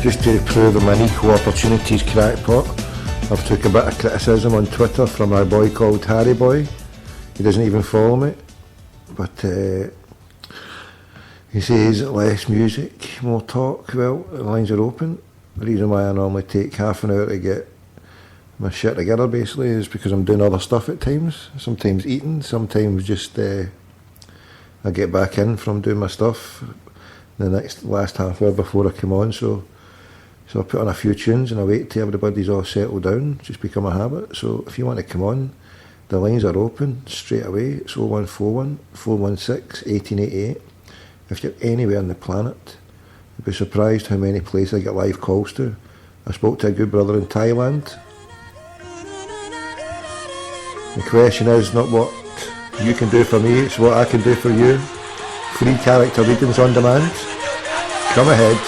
Just to prove I'm an equal opportunities crackpot, I've took a bit of criticism on Twitter from a boy called Harry Boy. He doesn't even follow me, but he says less music, more talk. Well, the lines are open. The reason why I normally take half an hour to get my shit together basically is because I'm doing other stuff at times. Sometimes eating, sometimes just I get back in from doing my stuff the last half hour before I come on, so I put on a few tunes and I wait till everybody's all settled down. It's just become a habit. So if you want to come on, the lines are open straight away. It's 0141 416 1888. If you're anywhere on the planet, you'd be surprised how many places I get live calls to. I spoke to a good brother in Thailand. The question is not what you can do for me, it's what I can do for you. Free character readings on demand. Come ahead.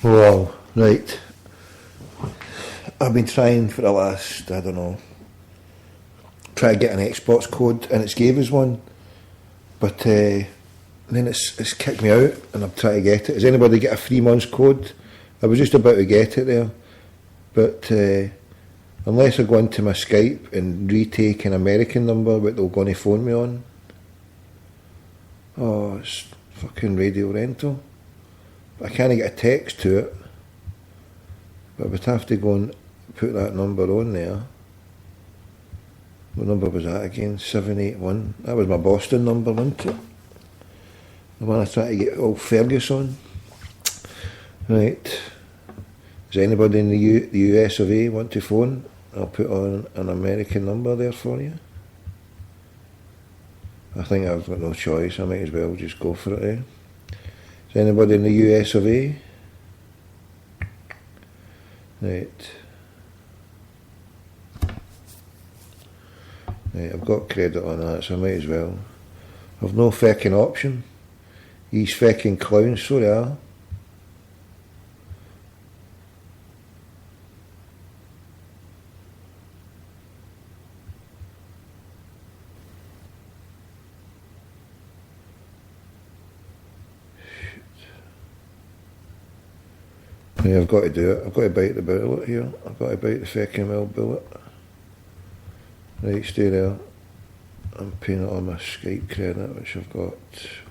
Well, right. I've been trying for the last, I don't know, try to get an Xbox code, and it's gave us one, but then it's kicked me out, and I'm trying to get it. Has anybody get a 3 months code? I was just about to get it there, but unless I go into my Skype and retake an American number, but they're going to phone me on. Oh, it's fucking radio rental. I can't get a text to it, but I would have to go and put that number on there. What number was that again? 781. That was my Boston number, wasn't it? The one I tried to get old Fergus on. Right. Does anybody in the US of A want to phone? I'll put on an American number there for you. I think I've got no choice. I might as well just go for it, eh? Is anybody in the US of A? Right. Right, I've got credit on that, so I might as well. I've no fecking option. These fecking clowns, so they are. Yeah, I've got to do it. I've got to bite the bullet here. I've got to bite the fucking well bullet. Right, stay there. I'm paying it on my Skype credit, which I've got.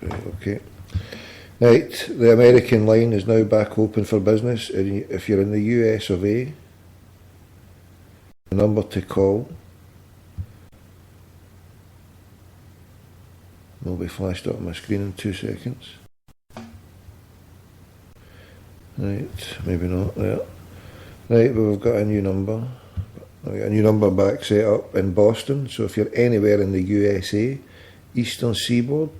Right, okay. Right, the American line is now back open for business. If you're in the US of A, the number to call will be flashed up on my screen in 2 seconds. Right, maybe not there. Right, but we've got a new number. We've got a new number back set up in Boston. So if you're anywhere in the USA, Eastern Seaboard,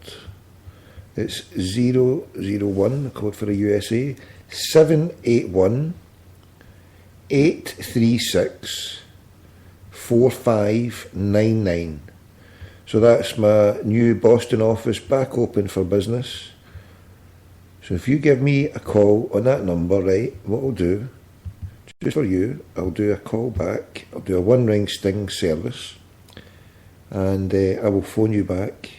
it's 001, the code for the USA, 781 836 4599. So that's my new Boston office back open for business. So if you give me a call on that number, right, what I'll do, just for you, I'll do a call back. I'll do a 1-ring sting service, and I will phone you back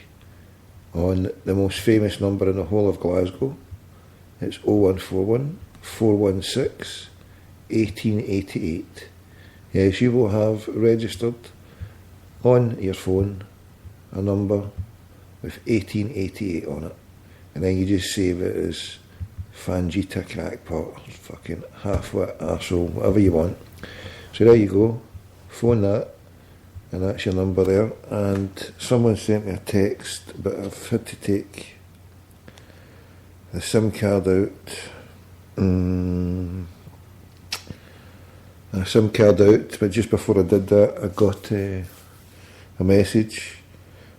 on the most famous number in the whole of Glasgow. It's 0141 416 1888. Yes, you will have registered on your phone a number with 1888 on it. And then you just save it as Fangita Crackpot, fucking half-wit arsehole, whatever you want. So there you go, phone that, and that's your number there. And someone sent me a text, but I've had to take the SIM card out. A SIM card out, but just before I did that, I got a message.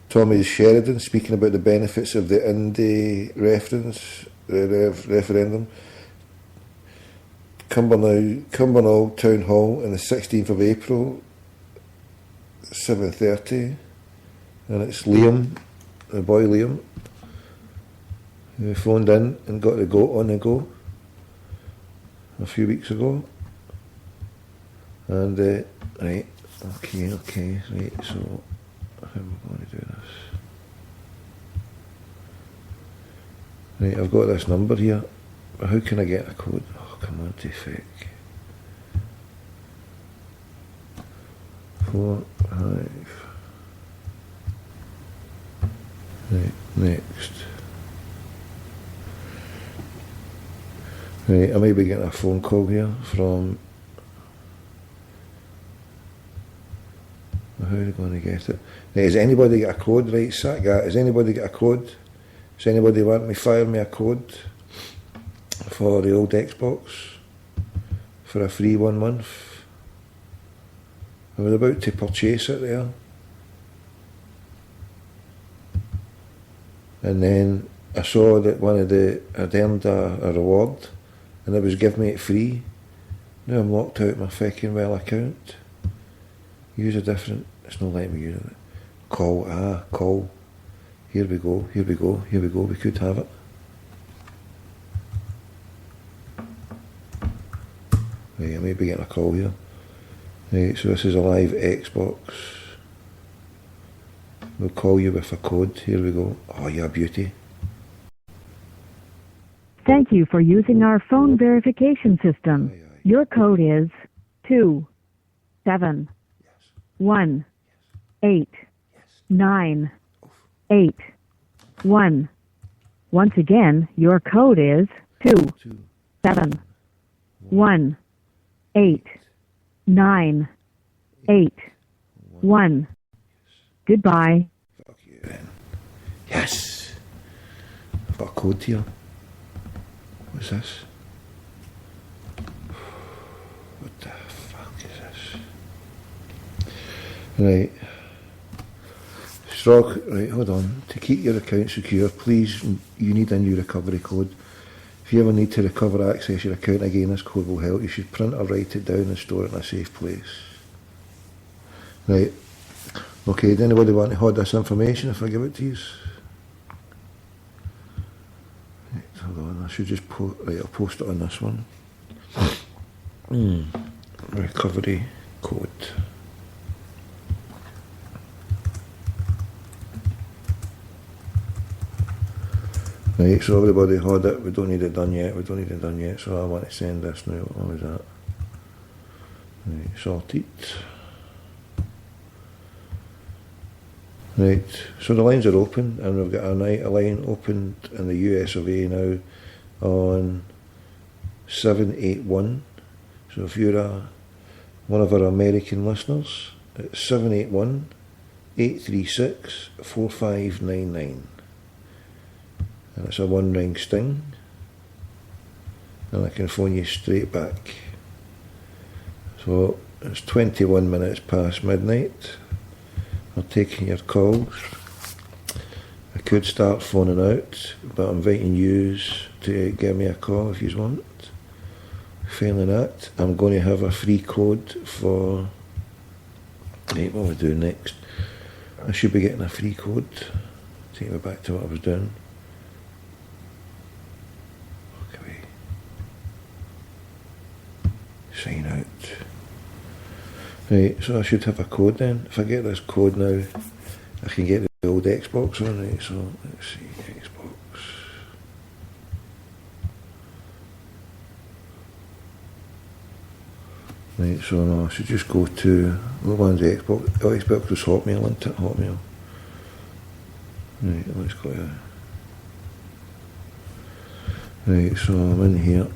Tommy Sheridan speaking about the benefits of the Indie referendum. Cumbernauld Town Hall on the 16th of April, 7:30, and it's Liam, the boy Liam, who phoned in and got the goat on the go a few weeks ago. And right, okay, right, so how am I going to do this? Right, I've got this number here, but how can I get a code? Oh, come on, to fake. 4, 5. Right, next. Right, I may be getting a phone call here from. How are we going to get it? Right, has anybody got a code? Right, Satgat, has anybody got a code? Does anybody want me to fire me a code for the old Xbox for a free 1 month? I was about to purchase it there, and then I saw that I'd earned a reward, and it was giving me it free. Now I'm locked out my fucking well account. Use a different. It's not letting me use it. Call. Here we go, here we go, here we go, we could have it. Right, I may be getting a call here. Right, so this is a live Xbox. We'll call you with a code. Here we go. Oh, you're a beauty. Thank you for using our phone verification system. Aye, aye. Your code is 27188. Yes. 981. Once again, your code is 2718981. Goodbye. Fuck you then. Yes! I've got a code here. What's this? What the fuck is this? Right. Strog, right, hold on. To keep your account secure, please, you need a new recovery code. If you ever need to recover or access your account again, this code will help. You should print or write it down and store it in a safe place. Right. Okay, does anybody want to hold this information if I give it to you? Right, hold on, I should just I'll post it on this one. Recovery code. Right, so everybody had it, we don't need it done yet, so I want to send this now. What was that? Right, sorted. Right, so the lines are open, and we've got a line opened in the US of A now on 781. So if you're one of our American listeners, it's 781-836-4599. And it's a one ring sting, and I can phone you straight back. So it's 21 minutes past midnight. I'm taking your calls. I could start phoning out, but I'm inviting you to give me a call if you want. Failing that, I'm going to have a free code for... Right, what are we doing next? I should be getting a free code. Take me back to what I was doing. Okay. Sign out. Right, so I should have a code then. If I get this code now, I can get the old Xbox on, right? So let's see, Xbox. Right, so no, I should just go to, what one's the Xbox? Oh, Xbox was Hotmail, isn't it? Hotmail. Right, let's go here. Right, so I'm in here.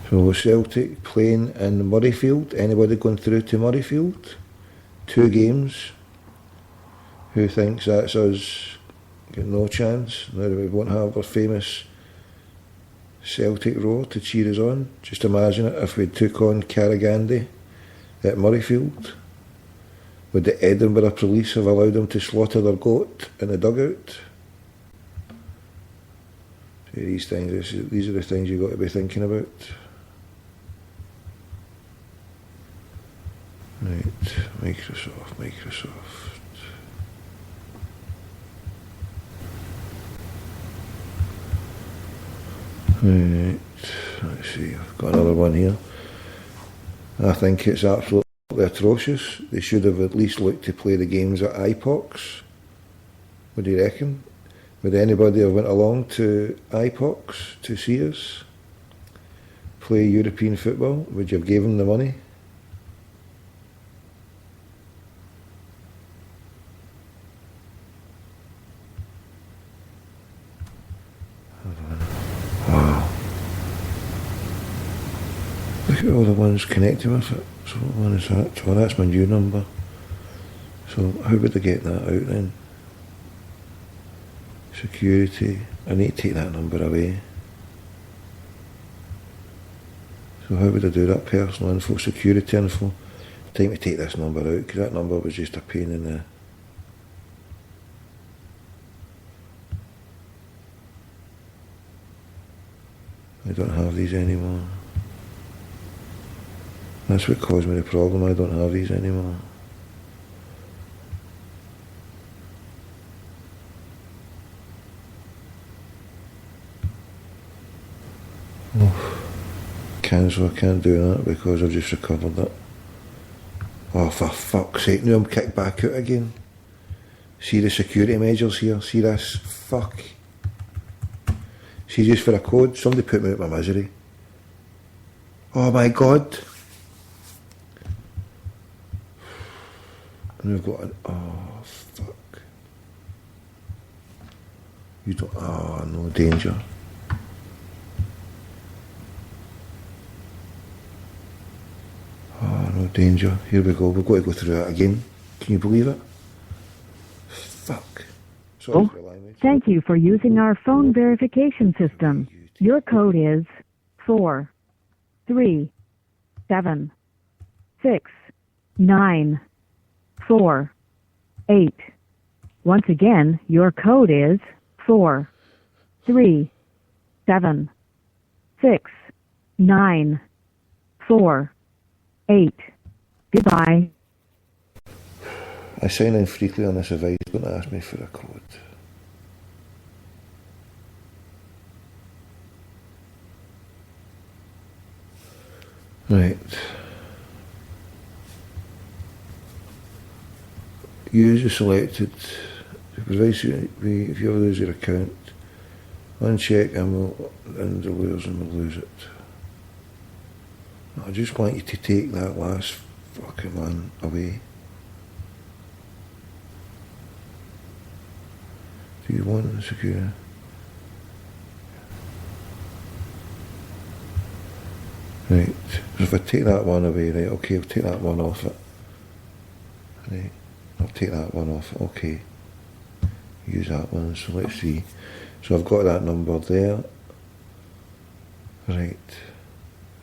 So Celtic playing in Murrayfield. Anybody going through to Murrayfield? 2 games. Who thinks that's us? Got no chance. Now we won't have our famous Celtic roar to cheer us on. Just imagine it if we took on Carrigandy at Murrayfield. Would the Edinburgh police have allowed them to slaughter their goat in the dugout? See, these are the things you've got to be thinking about. Right, Microsoft. Right, let's see, I've got another one here. I think it's absolutely atrocious. They should have at least looked to play the games at IPOX. What do you reckon? Would anybody have went along to IPOX to see us play European football? Would you have given them the money? Wow. Look at all the ones connected with it. So what one is that? So that's my new number. So how would I get that out then? Security. I need to take that number away. So how would I do that? Personal info, security info. Time to take this number out, because that number was just a pain in the... I don't have these anymore. That's what caused me the problem. I don't have these anymore. Cancel, I can't do that because I've just recovered it. Oh, for fuck's sake, now I'm kicked back out again. See the security measures here, see this? Fuck. See, just for a code, somebody put me out of my misery. Oh my god. And we've got an, oh fuck. You don't, oh no, danger. Oh no, danger. Here we go, we've got to go through that again. Can you believe it? Fuck. Sorry for the language. Thank you for using our phone verification system. Your code is 4 3 7 6 9 4 8. Once again, your code is 4 3 7 6 9 4 8. Goodbye. I sign in frequently on this device, don't ask me for a code. Right. Use the selected device if you ever lose your account. Uncheck and the losers and we'll lose it. I just want you to take that last fucking one away. Do you want the security? Right, so if I take that one away, right, okay, I'll take that one off it. Right, I'll take that one off it, okay. Use that one, so let's see. So I've got that number there. Right,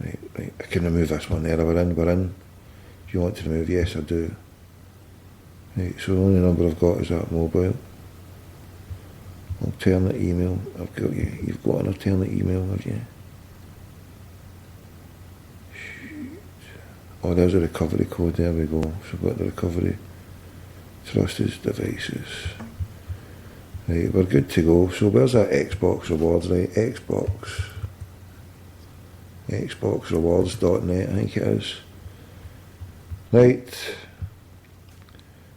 right, I can remove this one there, we're in. Do you want to remove? Yes, I do. Right, so the only number I've got is that mobile. Alternate email, I've got you. You've got an alternate email, have you? Oh, there's a recovery code, there we go. So we've got the recovery. Trusted devices. Right, we're good to go. So where's that Xbox rewards, right? Xboxrewards.net, I think it is. Right.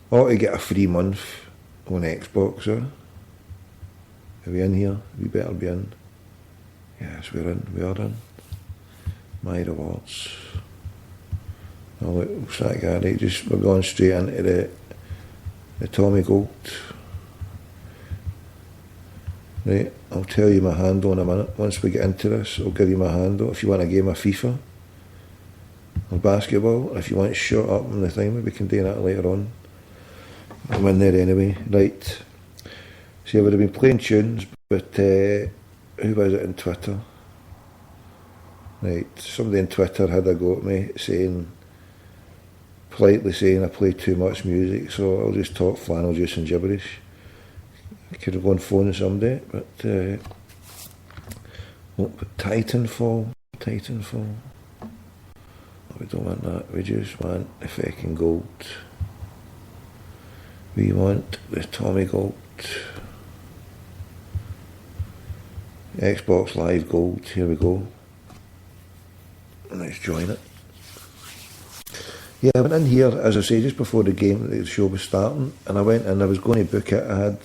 Ought to get a free month on Xbox, huh? Are we in here? We better be in. Yes, we're in. We are in. My rewards. Oh, look, what's that guy? Right, just we're going straight into the Tommy Gold. Right, I'll tell you my handle in a minute. Once we get into this, I'll give you my handle. If you want a game of FIFA or basketball, if you want to shut up on the thing, we can do that later on. I'm in there anyway. Right. See, I would have been playing tunes, but who was it on Twitter? Right, somebody on Twitter had a go at me politely saying I play too much music, so I'll just talk flannel juice and gibberish. I could have gone phone somebody, but Titanfall. Oh, we don't want that, we just want the fucking gold. We want the Tommy Gold. Xbox Live Gold, here we go. Let's join it. Yeah, I went in here, as I say, just before the show was starting, and I went in, I was going to book it, I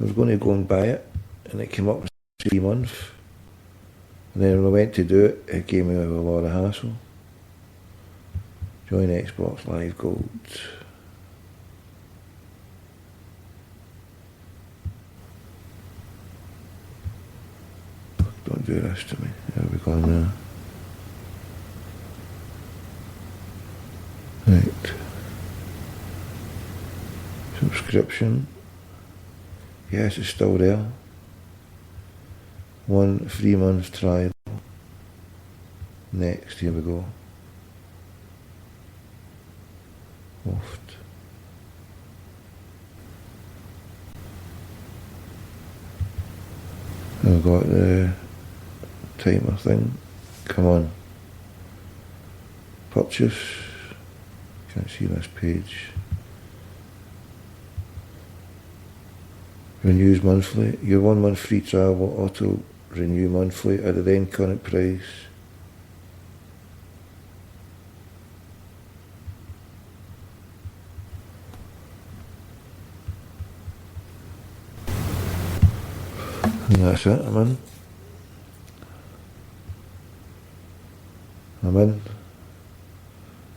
was going to go and buy it, and it came up with 3 months. And then when I went to do it, it gave me a lot of hassle. Join Xbox Live Gold. Don't do this to me. There we go now. Right. Subscription. Yes, it's still there. 1 free month trial. Next, here we go. Oft. I've got the timer thing. Come on. Purchase. Can't see this page. Renews monthly. Your 1 month free trial will auto renew monthly at the then current price. And that's it, I'm in.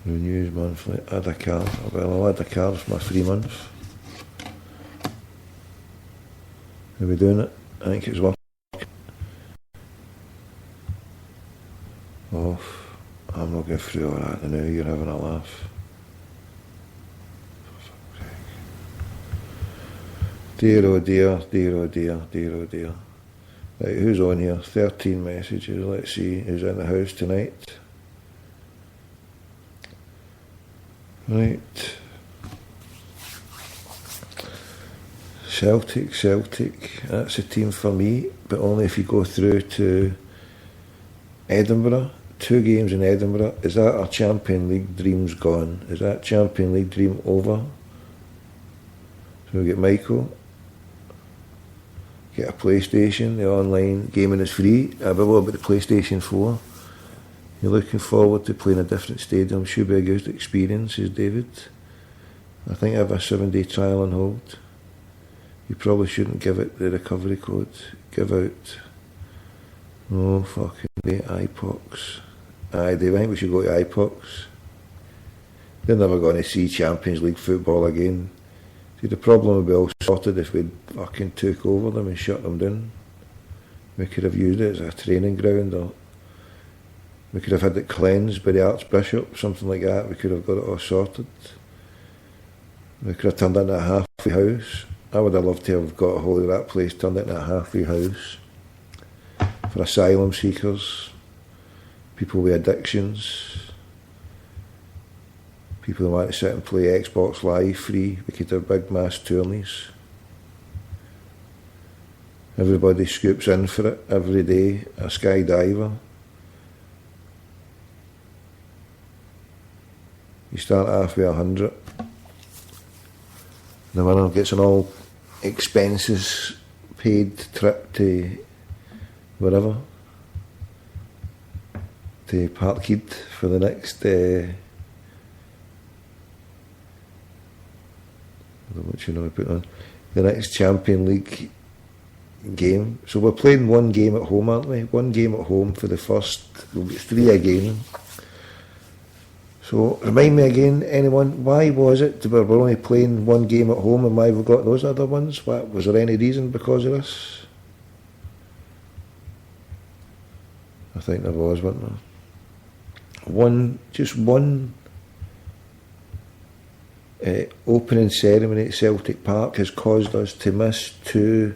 Renews monthly. Add a card. Well, I'll add a card for my 3 months. Are we doing it? I think it's working. Off. I'm not going through all that now, you're having a laugh. Dear oh dear, dear oh dear, dear oh dear. Right, who's on here? 13 messages. Let's see who's in the house tonight. Right. Celtic. That's a team for me, but only if you go through to Edinburgh. 2 games in Edinburgh. Is that our Champions League dreams gone? Is that Champions League dream over? So we get Michael. Get a PlayStation. The online gaming is free. What about the PlayStation 4? You're looking forward to playing a different stadium. Should be a good experience, says David. I think I have a 7-day trial on hold. You probably shouldn't give it the recovery code. Give out. Oh, fucking day. iPox. Aye, Dave, I think we should go to iPox. They're never going to see Champions League football again. See, the problem would be all sorted if we fucking took over them and shut them down. We could have used it as a training ground, or we could have had it cleansed by the Archbishop, something like that. We could have got it all sorted. We could have turned it into a halfway house. I would have loved to have got a hold of that place, turned it into a halfway house for asylum seekers, people with addictions, people who want to sit and play Xbox Live free. We could have big mass tourneys. Everybody scoops in for it every day. A skydiver. You start halfway 100. The winner gets an all expenses paid trip to wherever, to Parkhead for the next I don't know what you know I put on the next Champions League game. So we're playing 1 game at home, aren't we? 1 game at home for the first. We'll get 3 again. So remind me again, anyone, why was it we're only playing 1 game at home, and why have we got those other ones? What, was there any reason because of this? I think there was, wasn't there? Just one opening ceremony at Celtic Park has caused us to miss 2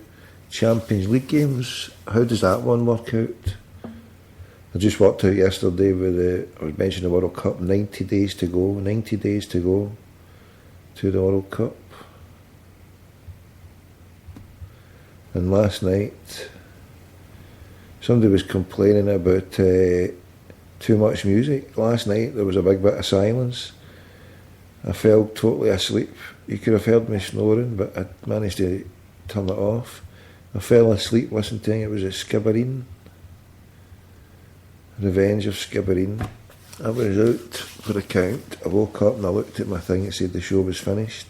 Champions League games. How does that one work out? I just worked out yesterday I was mentioning the World Cup, 90 days to go to the World Cup. And last night, somebody was complaining about too much music. Last night there was a big bit of silence. I fell totally asleep. You could have heard me snoring, but I managed to turn it off. I fell asleep listening to it. It was a Skibbereen. Revenge of Skibbereen. I was out for a count. I woke up and I looked at my thing. It said the show was finished.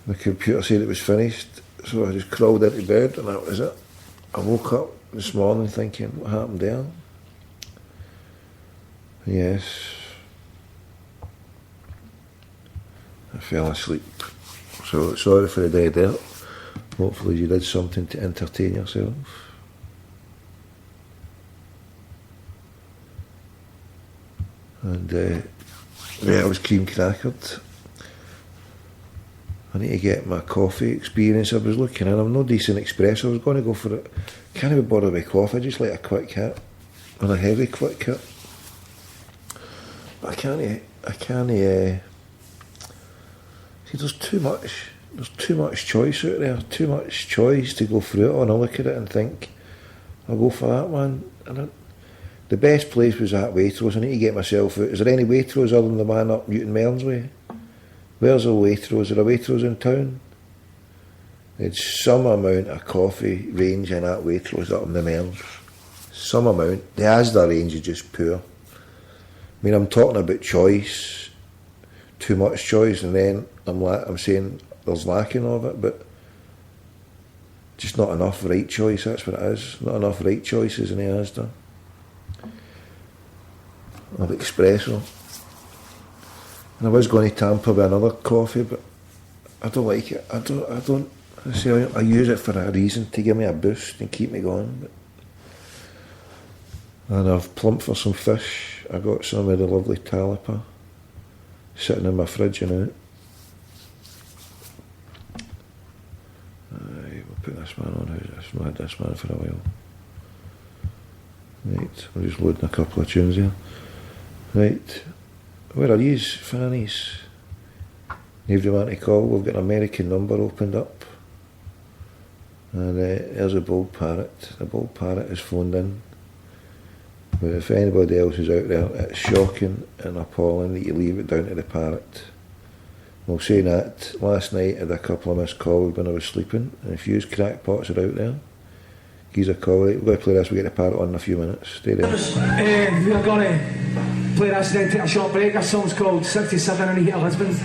My computer said it was finished, so I just crawled into bed and that was it. I woke up this morning thinking, what happened there? Yes, I fell asleep. So sorry for the dead air. Hopefully you did something to entertain yourself. And I was cream crackered. I need to get my coffee experience. I was looking and I'm no decent espresso. I was going to go for it. Can't even bother with coffee, just like a quick hit. Or a heavy quick hit. But I can't see, there's too much choice out there, too much choice to go through it on. I look at it and think, I'll go for that one. The best place was at Waitrose. I need to get myself out. Is there any Waitrose other than the one up Newton Mearns way? Where's a Waitrose? Is there a Waitrose in town? There's some amount of coffee range in that Waitrose up in the Mearns. Some amount. The Asda range is just poor. I mean, I'm talking about choice, too much choice, and then I'm saying there's lacking of it, but just not enough right choice, that's what it is. Not enough right choices in the Asda. Of espresso. And I was going to tamper with another coffee, but I don't like it. I use it for a reason, to give me a boost and keep me going. And I've plumped for some fish. I got some of the lovely talapa sitting in my fridge, you know. We'll put this man on. I've had this man for a while. Right, I'm just loading a couple of tunes here. Right, where are these fannies? If you want to call, we've got an American number opened up. And there's a bull parrot. The bull parrot is phoned in. But if anybody else is out there, it's shocking and appalling that you leave it down to the parrot. Well, saying that, last night I had a couple of missed calls when I was sleeping, and if you crackpots are out there, give us a call. Right, we're going to play this, we'll get the parrot on in a few minutes. Stay there. We're going to play this and then take a short break. This song's called 67 and a Heat of Husbands.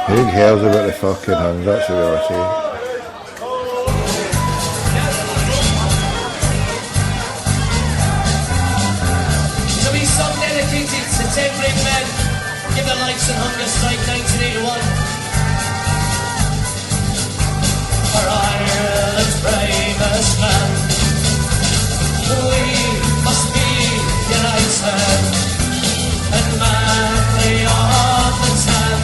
Who cares about the fucking hung? That's what we are saying. To be song dedicated to 10 brave men, give their lives in hunger strike 1981. For Ireland's bravest man, we must be united and manly of the tan.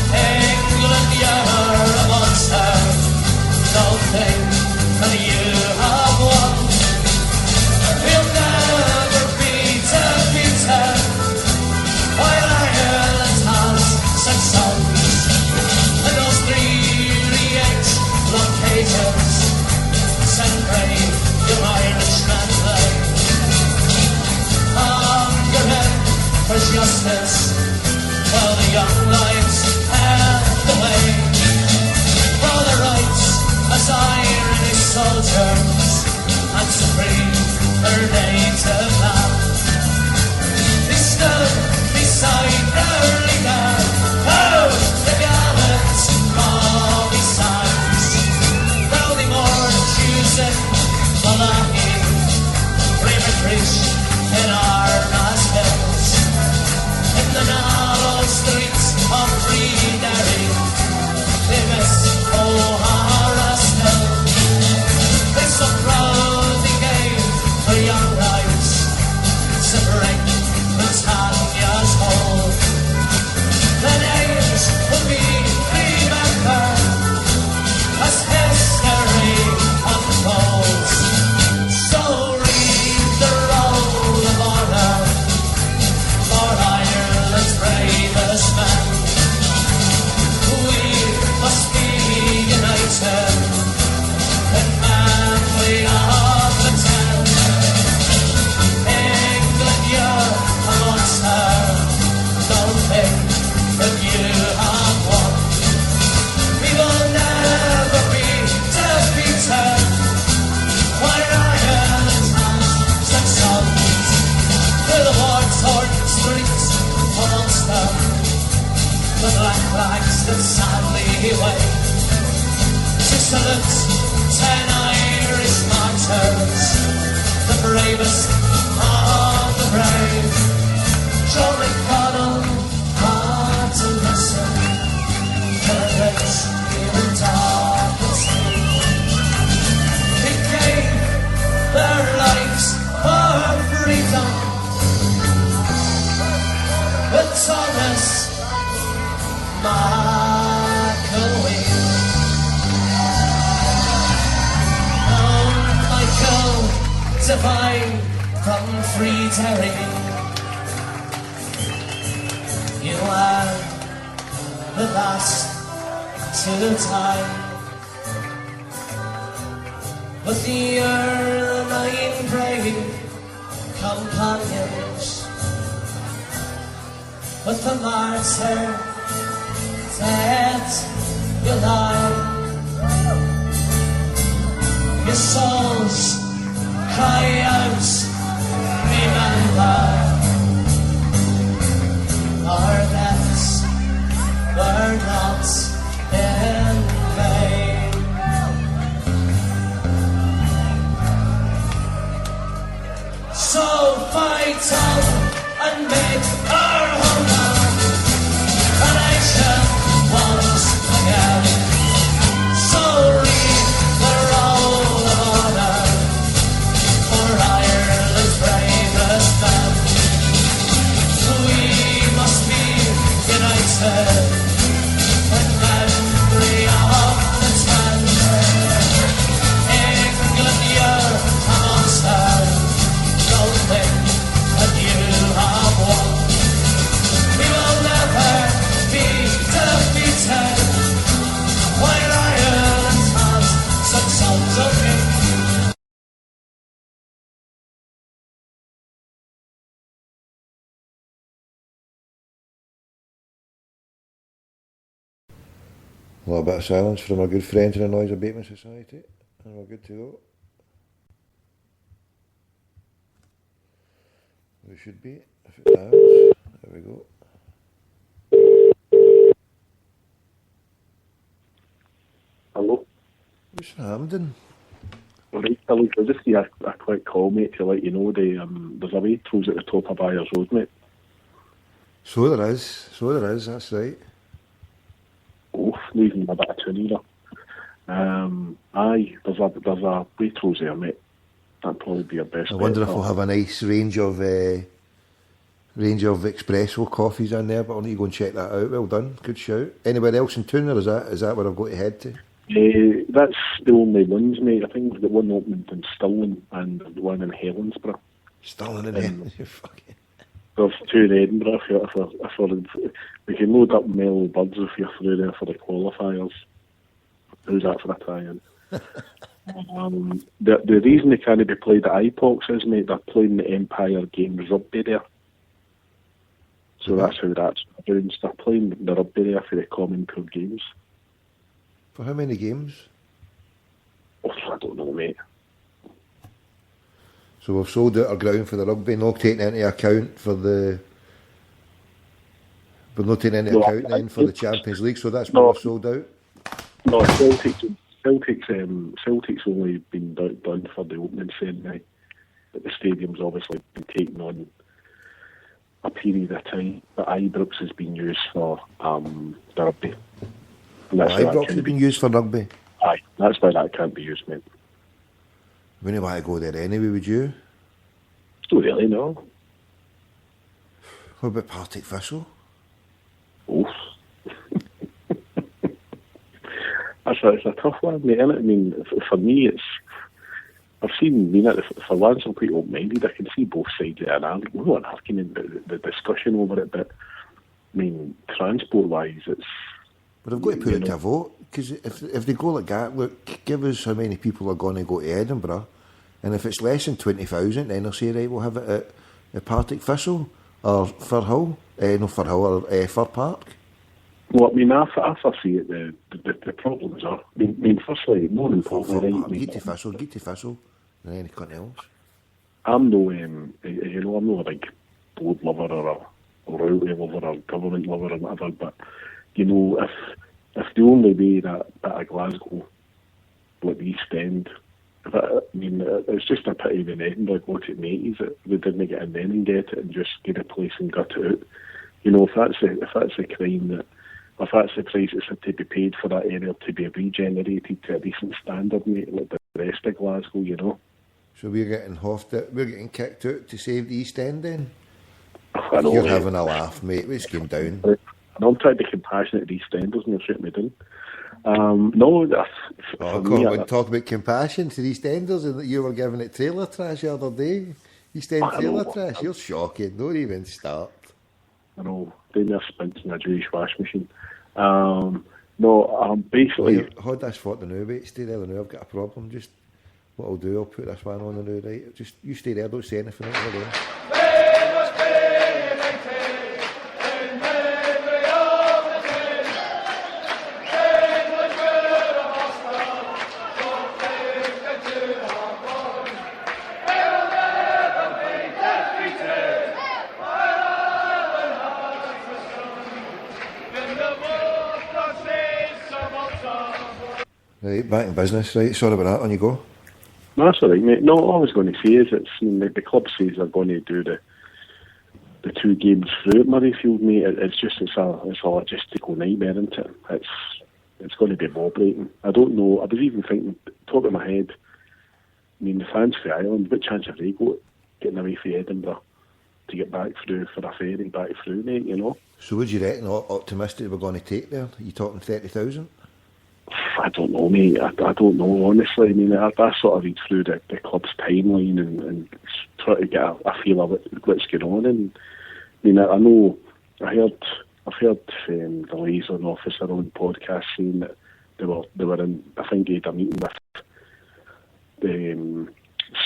England, you're a monster, don't think that you have won. We'll never be defeated, while Ireland has such songs, and those 338 blockaders send brave your Irishmen play. Hunger for justice, while the young lives have the way. For the rights as Irish soldiers, and to free their native land. They stood beside their leader, oh, the gallant Bobby Sands. Now they mourn choosing Malachi, braver Trish in Arna's hills. In the narrow streets of Freedery, they miss O'Hara still. They so proudly gave their young lives to break Britannia's hold. Their names will be remembered as history unfolds. So read the roll of honor for Ireland's bravest men. We must be united and manly of the ten. England, you're a monster, don't think that you have won. We will never be defeated, while Ireland has such songs. Through the war-torn streets of Ulster, the black flags that sadly wave to salute 10 Irish martyrs, the bravest of the brave. John McConnell had to listen to the rich in darkest day. They gave their lives for freedom, but Thomas McElwee, oh Michael Devine from Freedery, you are the last to die. But the nine brave companions, with the martyr dead you lie. Your souls cry out, remember our deaths were not in vain. So fight on and make our home a nation once again. So read the roll of honor for Ireland's bravest men. We must be united in memory of the ten. England, you're a monster, don't think that you have won. We will never be defeated, while Ireland has such sons of him. A little bit of silence from our good friends in the Noise Abatement Society, and we're good to go. We should be, if it dials. There we go. What's happening? Alright, Billy, I'll just give you a quick call, mate, to let you know there's a Waitrose at the top of Byers Road, mate. So there is, that's right. Oh, leaving a bit of tune either. Aye, there's a Waitrose there, mate. That'd probably be your best I bet. wonder if we'll have a nice range of espresso coffees in there, but I'll need to go and check that out. Well done, good shout. Anywhere else in town, or is that where I've got to head to? That's the only ones, mate. I think we've got one opening in Stirling and one in Helensburgh. Stirling and Helensburgh, fucking. There's two in Edinburgh. We can load up Mellow Birds if you're through there for the qualifiers. How's that for a tie-in? The reason they can't be played at IPOX is, mate, they're playing the Empire Games rugby there. So that's how that's doing. They're playing the rugby there for the Common Pool Games. For how many games? Oh, I don't know, mate. So we've sold out our ground for the rugby, not taking into account for the... We're not taking into account then for the Champions League, so that's what we've sold out? No, Celtic's only been done for the opening ceremony, but the stadium's obviously been taken on a period of time. But Ibrox has been used for the rugby. Ibrox has been used for rugby? Aye, that's why that can't be used, mate. Wouldn't want to go there anyway, would you? Don't really, no. What about Partick Thistle? Oh. It's a tough one, mate, isn't it? I mean, for me, I've seen, for lads I'm quite open-minded, I can see both sides of it, and I'm not arguing the discussion over it, but, I mean, transport-wise, it's... But I've got to put it to a vote, because if they go like that, look, give us how many people are going to go to Edinburgh, and if it's less than 20,000, then they'll say, right, we'll have it at Partick Thistle, or Fir Park. Well, I mean, I see it, the problems are, I mean, firstly, more importantly... Get to Thistle, and anything else. I'm no, I'm not a big board lover or a royalty lover or government lover or whatever, but, if the only way that at Glasgow, like the East End, it's just a pity when Edinburgh got it in the 80s that they didn't get in then and get it and just get a place and gut it out. If that's the crime that... If that's the price that's had to be paid for that area to be regenerated to a decent standard, mate, like the rest of Glasgow, So we're getting kicked out to save the East End then? I know, You're having a laugh, mate. Let's get down. I'm trying to be compassionate to East Enders and you're shooting me down. Talk about compassion to the East Enders and that you were giving it trailer trash the other day. East End trailer trash. You're shocking. Don't even start. I know. Doing their spins in a Jewish wash machine. Basically... Hold this for the now, mate. Stay there now. I've got a problem. Just what I'll do, I'll put this one on the now, right? Just you stay there. Don't say anything. Right, back in business, right? Sorry about that, on you go. No, that's all right, mate. No, all I was going to say is the club says they're going to do the 2 games through at Murrayfield, mate. It's a logistical nightmare, isn't it? It's going to be mob-breaking. I don't know. I was even thinking, top of my head, I mean, the fans for Ireland, what chance have they got getting away from Edinburgh to get back through for a ferry back through, mate, So what do you reckon, optimistic we're going to take there? Are you talking 30,000? I don't know, mate. I don't know, honestly. I mean, I sort of read through the club's timeline and try to get a feel of what's going on. And I mean, I know I've heard the Liaison Officer on podcast saying that they were in. I think they had a meeting with the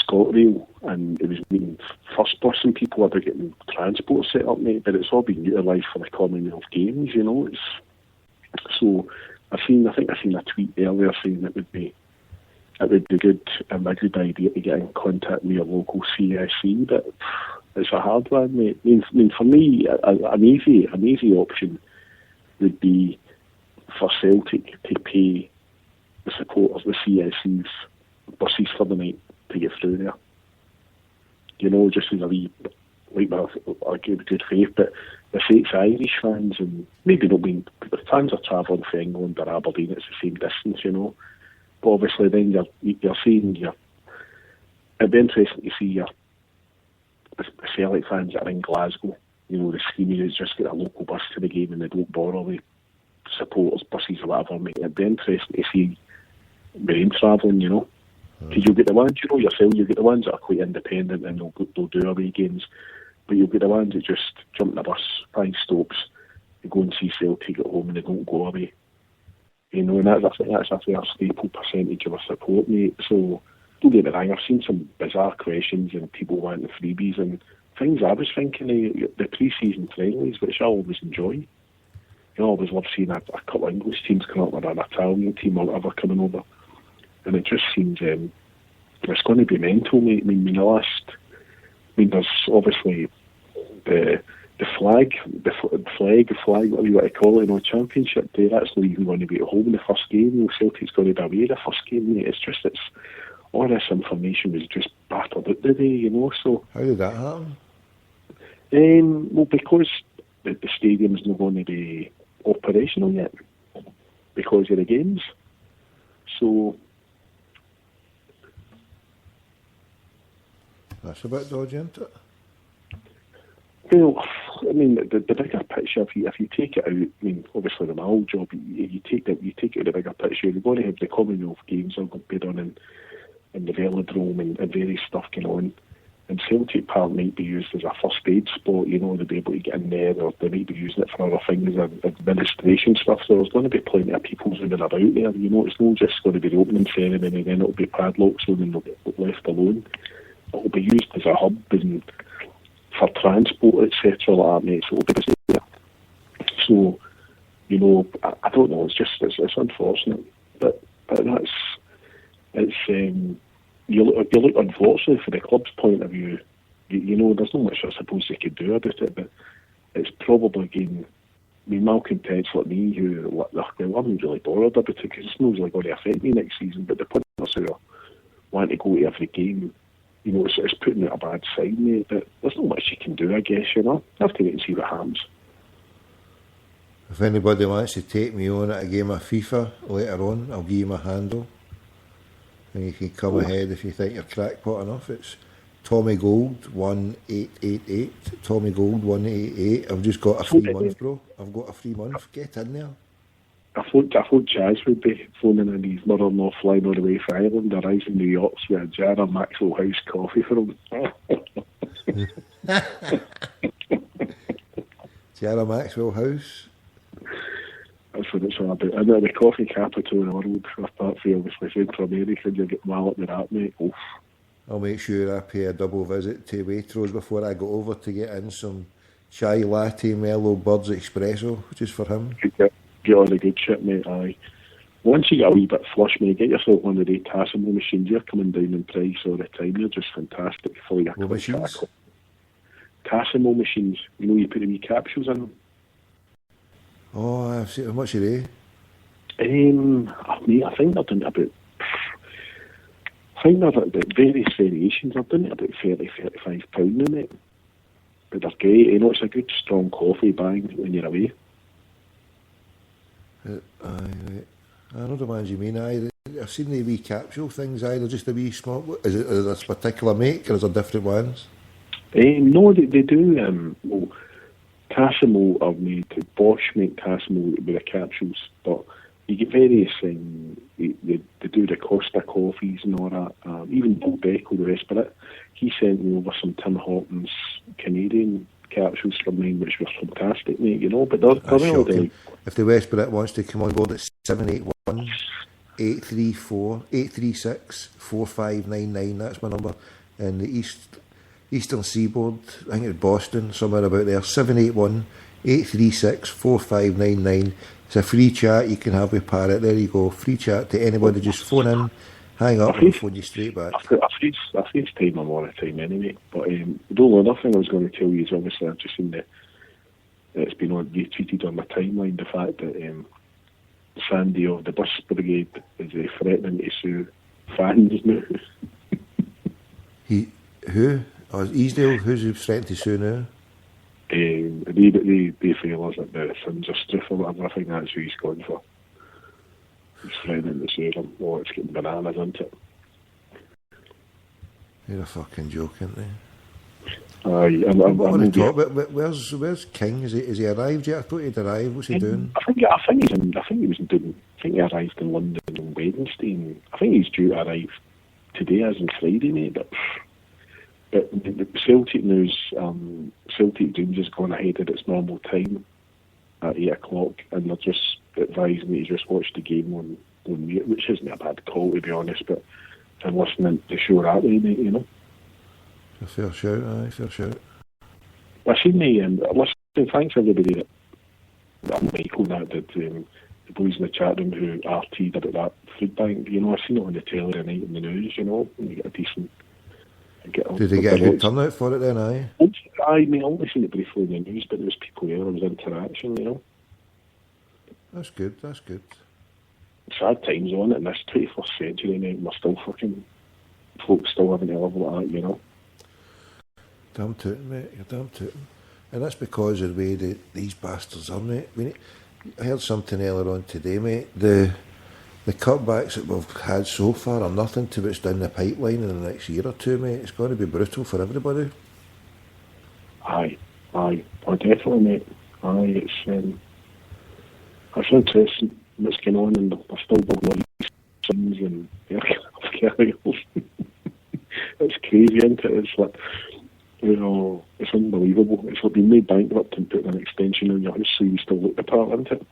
ScotRail, and it was meeting first bus and people about getting transport set up, mate. But it's all been utilised for the Commonwealth Games, So. I think I seen a tweet earlier saying it would be good, a good idea to get in contact with your local CSC, but it's a hard one, mate. I mean, for me, an easy option would be for Celtic to pay the supporters, the CSCs, buses for the night to get through there. You know, just with a wee, like a good faith, but if it's Irish fans, and maybe not being, the fans are travelling from England or Aberdeen, it's the same distance, you know. But obviously then you're seeing it'd be interesting to see the Celtic fans that are in Glasgow, you know, the schemers just get a local bus to the game and they don't bother with supporters, buses or whatever, mate. It'd be interesting to see them travelling, you know. Because you'll get the ones, you know yourself, you'll get the ones that are quite independent and they'll do away games. But you'll get the ones that just jump in the bus, 5 stops, they go and see Celtic at home and they don't go away. You know, and that's a fair staple percentage of our support, mate. So, don't get me wrong, I've seen some bizarre questions and people wanting freebies and things I was thinking of the pre-season friendlies, which I always enjoy. You know, I always love seeing a couple of English teams come up with an Italian team or whatever coming over. And it just seems it's going to be mental, mate. I mean, there's obviously the flag, whatever you want to call it, Championship Day. That's not even going to be at home in the first game. You know, Celtic's going to be away the first game, mate. It's all this information was just battered out today, you know. So how did that happen? Well, because the stadium's not going to be operational yet because of the games. So that's a bit dodgy, isn't it? Well, I mean, the bigger picture. If you take it out, I mean, obviously the Mal job. You take it out the bigger picture. You're going to have the Commonwealth Games are going to be done in the Velodrome and various stuff going on. And Celtic Park might be used as a first aid spot. You know, they'll be able to get in there, or they might be using it for other things, administration stuff. So there's going to be plenty of people zooming about there. You know, it's not just going to be the opening ceremony, and then it'll be padlocked so then they'll get left alone. It'll be used as a hub and for transport, etc. like that, mate. So it'll be busy there. So, you know, I don't know. It's unfortunate, but you look unfortunately for the club's point of view. You know, there's not much I suppose they could do about it, but it's probably getting. I mean, malcontents like me who I wasn't really bothered about it because it's not really going to affect me next season. But the players who want to go to every game, you know, it's putting out a bad sign, mate. But there's not much you can do, I guess, you know. I have to wait and see what happens. If anybody wants to take me on at a game of FIFA later on, I'll give you my handle. And you can come ahead if you think you're crackpot enough. It's Tommy Gold 1888. Tommy Gold 188. I've just got a free month, bro. I've got a free month. Get in there. I thought Jazz would be phoning in his mother-in-law flying all the way from Ireland, arrives in New York with a jar of Maxwell House coffee for him. Jar of Maxwell House? That's what it's all about. And the coffee capital in the world, apart from obviously Central America, you get walloped with that, mate. Oof. I'll make sure I pay a double visit to Waitrose before I go over to get in some chai latte mellow Birds Espresso, just for him. Get all the good shit, mate, aye. Once you get a wee bit flush, mate, get yourself one of the Tassimo machines. You're coming down in price all the time. You're just fantastic for your machines? Tassimo machines. You know, you put the wee capsules in them. Oh, I've seen. How much are they? Mate, I think they're doing about. I think they're about various variations. They're doing it about £30-35 in it. But they're great. You know, it's a good strong coffee bang when you're away. Aye, I know the ones you mean. I've seen the wee capsule things. They're just a wee small. Is it this particular make, or is there different ones? No, they do. Well, Tassimo are made. Bosch make Tassimo with the capsules, but you get various. They do the Costa coffees and all that. Even Paul Beck, all the rest of it. He sent me over some Tim Hortons Canadian capsules from mine, which was fantastic, mate. You know, but they're really. If the West Brit wants to come on board, it's 781-834-836-4599. That's my number. And the Eastern Seaboard, I think it's Boston, somewhere about there. 781-836-4599. It's a free chat you can have with Parrot. There you go. Free chat to anybody. Just phone in, hang up, and I'll phone you straight back. I FaceTime them all the time anyway. But the only other thing I was going to tell you is obviously I've just seen it's been retweeted on my timeline, the fact that Sandy of the bus brigade is threatening to sue fans now. Who? Oh, Easdale? Who's he threatening to sue now? They feel as that the Sins are stiff or whatever. I think that's who he's going for. He's threatening to sue them. Oh, it's getting bananas, isn't it? You're a fucking joke, aren't they? Aye, where's King? Is he arrived yet? I thought he'd arrived. What's he doing? I think he arrived in London on Wednesday. And I think he's due to arrive today, as in Friday, mate. But the Celtic news, Celtic Dreams has gone ahead at its normal time at 8 o'clock, and they're just advising me to just watch the game on mute, which isn't a bad call, to be honest. But I'm listening to the show that way, mate. You know. A fair shout, aye, fair shout. I seen listen, thanks everybody that Michael that did, the boys in the chat room who RT'd about that food bank. You know, I seen it on the telly tonight in the news, you know, and you get a decent... Did they get a good turnout for it then, aye? I mean, I only seen it briefly in the news, but there was people there, there was interaction, you know. That's good, that's good. Sad times on it in this 21st century, mate, we're still fucking... Folks still having to live like that, you know. Damn tootin', mate, you're damn tootin'. And that's because of the way that these bastards are, mate. I heard something earlier on today, mate. The cutbacks that we've had so far are nothing to what's down the pipeline in the next year or two, mate. It's going to be brutal for everybody. Aye, oh, definitely, mate. Aye, it's interesting what's going on, and they're still building all these sons and carriers. It's crazy, isn't it? It's like, you know, it's unbelievable. It's like being made bankrupt and putting an extension on your house so you still look the part, isn't it?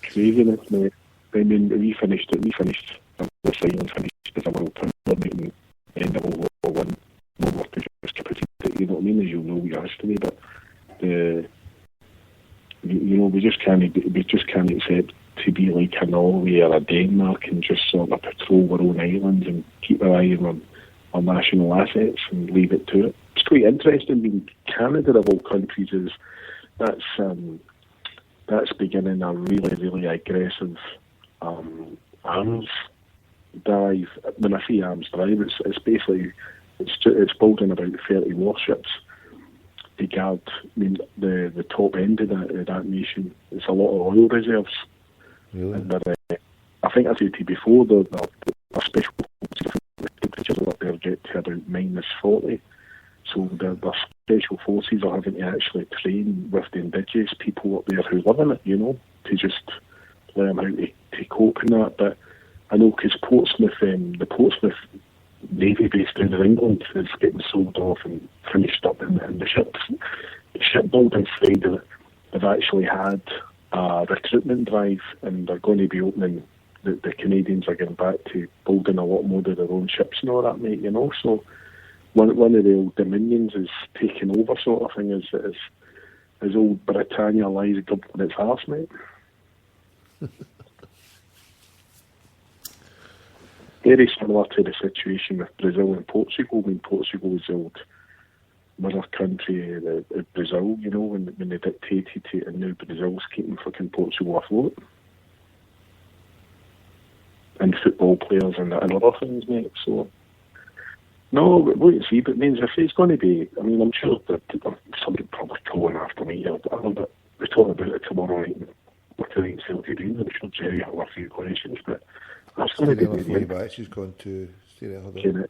Craziness, mate. I mean, we finished the silence finished as a world tournament and end of World War One. World War Two just kept it, you know what I mean, as you'll know with your history, but you know, we just can't accept to be like a Norway or a Denmark and just sort of patrol our own islands and keep our eye on our national assets and leave it to it. It's quite interesting. I mean, Canada of all countries that's beginning a really, really aggressive arms drive. When I say arms drive, it's basically it's building about 30 warships to guard. I mean, the top end of that nation. It's a lot of oil reserves. Really? And I think I said to you before, the special temperatures up there get to about -40. So the special forces are having to actually train with the indigenous people up there who live in it, you know, to just learn how to cope in that. But I know because Portsmouth, the Portsmouth Navy base down in England is getting sold off and finished up in the shipbuilding side of it. They've actually had a recruitment drive, and they're going to be opening. The Canadians are getting back to building a lot more of their own ships and all that, mate. You know, so one of the old dominions is taking over, sort of thing. As old Britannia lies gobbling its arse, mate. Very similar to the situation with Brazil and Portugal. When Portugal was the old mother country of Brazil, you know, when they dictated to it, and now Brazil's keeping fucking Portugal afloat. And football players and other things, mate. So, no, wait and see. But it means if it's going to be, I mean, I'm sure that somebody probably calling after me here, but we're talking about it tomorrow night. We're telling Celtic Dreams. I'm sure Jerry will have a few questions, but that's going to be the back. She's going to stay there.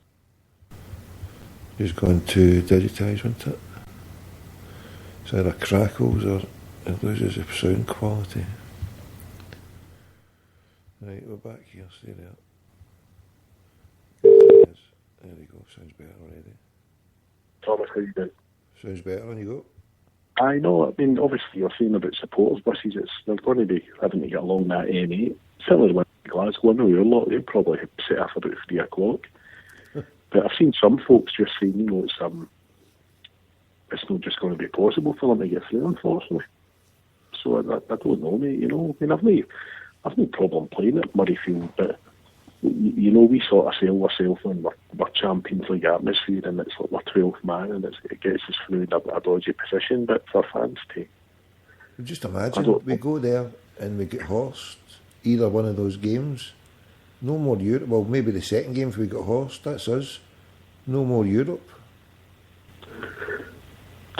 She's going to digitise, isn't it? It's either crackles or it loses the sound quality. Right, we're back here, stay there. There we go, sounds better already. Thomas, how you doing? Sounds better, on you go. I know, I mean, obviously you're saying about supporters buses, they're going to be having to get along that M8. Certainly when Glasgow, I know your lot, they'll probably set off about 3 o'clock. But I've seen some folks just saying, you know, it's not just going to be possible for them to get through, unfortunately. So I don't know, mate, you know. I mean, I've no problem playing at Murrayfield, but you know, we sort of sell ourselves when we're Champions League atmosphere, and it's like we're 12th man, and it gets us through in a dodgy position. But for fans to just imagine we go there, and we get horsed, either one of those games, no more Europe. Well, maybe the second game if we got horsed, that's us. No more Europe.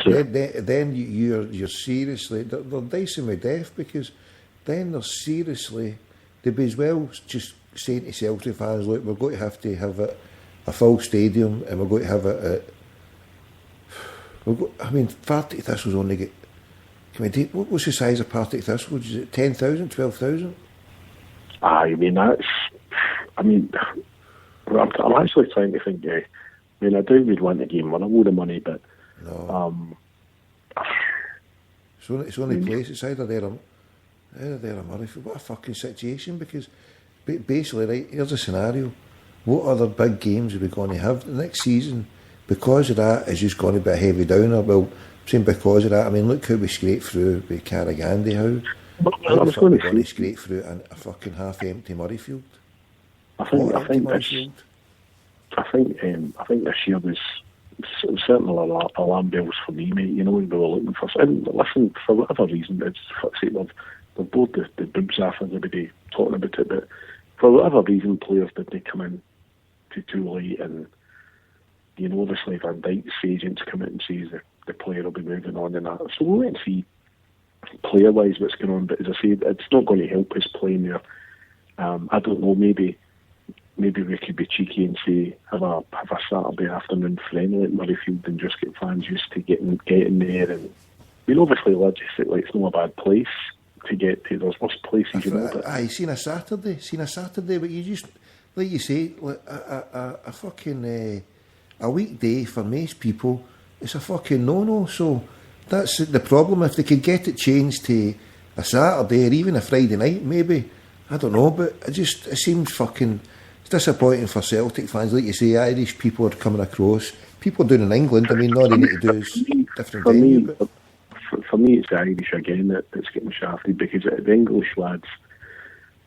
Yeah. Then you're seriously, they're dicing with death, because then they're seriously, they'd be as well just saying to Celtic fans, look, we're going to have a full stadium, and we're going to have Partick Thistle's only get, what was the size of Partick Thistle? Is it 10,000, 12,000? I mean, I'm actually trying to think, I doubt we'd win the game, win a load of money, but no. It's only place, it's either there or Murrayfield. What a fucking situation, because basically, right, here's a scenario. What other big games are we going to have the next season? Because of that, is just going to be a heavy downer. Well, I'm saying because of that, I mean, look how we scraped through with Carrigandy, how the fuck we going to scrape through a fucking half-empty Murrayfield? I think this year was certainly alarm bells for me, mate. You know, we were looking for, and listen, for whatever reason, it's fuck's sake, they've bored the boobs off everybody talking about it, but for whatever reason, players didn't come in too late, and you know, obviously Van Dijk's agents come out and says the player will be moving on and that. So we'll wait and see player-wise what's going on, but as I said, it's not going to help us playing there. I don't know, maybe we could be cheeky and say have a Saturday afternoon friendly at Murrayfield and just get fans used to getting there. And I mean, obviously, logistically, it's not a bad place to get to. There's worse places, you know. I seen a Saturday, but you just, like you say, like a fucking a weekday for most people, it's a fucking no-no. So that's the problem. If they could get it changed to a Saturday or even a Friday night, maybe, I don't know, but it seems fucking. It's disappointing for Celtic fans. Like you say, Irish people are coming across. People doing in England, I mean, all they need to do is different venue. For me, it's the Irish again that's getting shafted, because the English lads,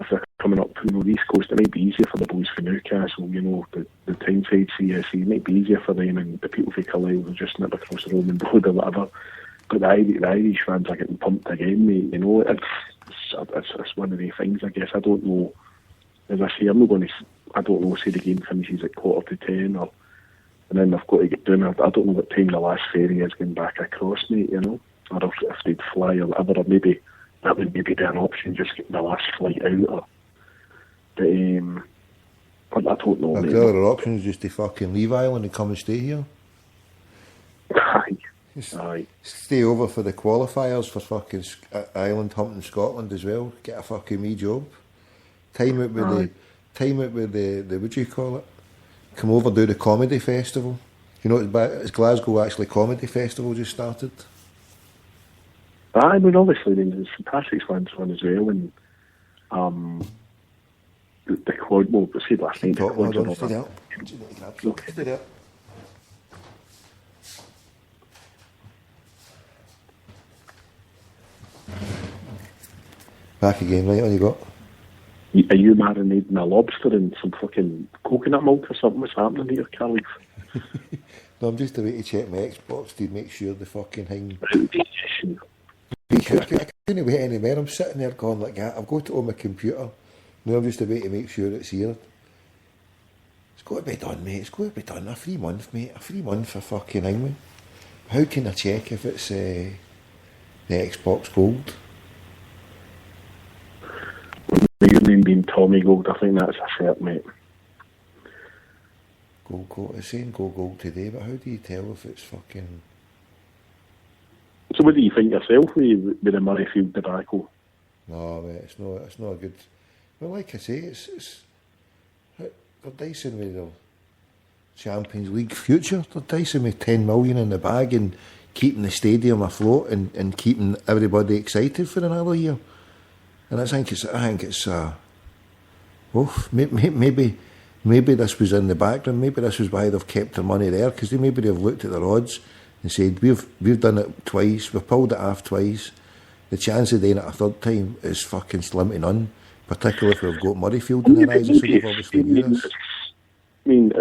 if they're coming up, you know, the East Coast, it might be easier for the boys from Newcastle, you know, the Tyneside CSE, it might be easier for them, and the people from Carlisle will just nip across the Roman road or whatever. But the Irish fans are getting pumped again, mate, you know. It's one of the things, I guess. I don't know. As I say, I don't know, say the game finishes at 9:45, and then they've got to get down. I don't know what time the last ferry is going back across, mate, you know, or if they'd fly or whatever, or maybe that would maybe be an option, just getting the last flight out. But I don't know, mate. The other option is just to fucking leave Ireland and come and stay here. Aye. Stay over for the qualifiers for fucking Ireland humping Scotland as well. Get a fucking wee job. Time it with the what do you call it? Come over, do the comedy festival. You know, it's Glasgow actually comedy festival just started. I mean, obviously, there's Patrick's one as well, and the quad. Well, we said last night. Stay there. Back again, right? What you got? Are you marinating a lobster in some fucking coconut milk or something? What's happening here, Carly? No, I'm just away to check my Xbox to make sure the fucking thing. I couldn't wait anywhere. I'm sitting there going like that. I've got it on my computer. Now I'm just away to make sure it's here. It's got to be done, mate. It's got to be done. A free month, mate. A free month for fucking England. How can I check if it's the Xbox Gold? Your name being Tommy Gold, I think that's a cert, mate. Gold. It's saying go gold today, but how do you tell if it's fucking... So what do you think yourself with the Murrayfield debacle? No, mate, it's not a good... Well, like I say, it's they're dicing with their Champions League future. They're dicing with 10 million in the bag and keeping the stadium afloat and keeping everybody excited for another year. And I think it's maybe this was in the background. Maybe this is why they've kept their money there, because they've looked at their odds and said we've done it twice, we've pulled it off twice. The chance of doing it a third time is fucking slim to none. Particularly if we've got Murrayfield in the rise, so they've obviously knew this. mean,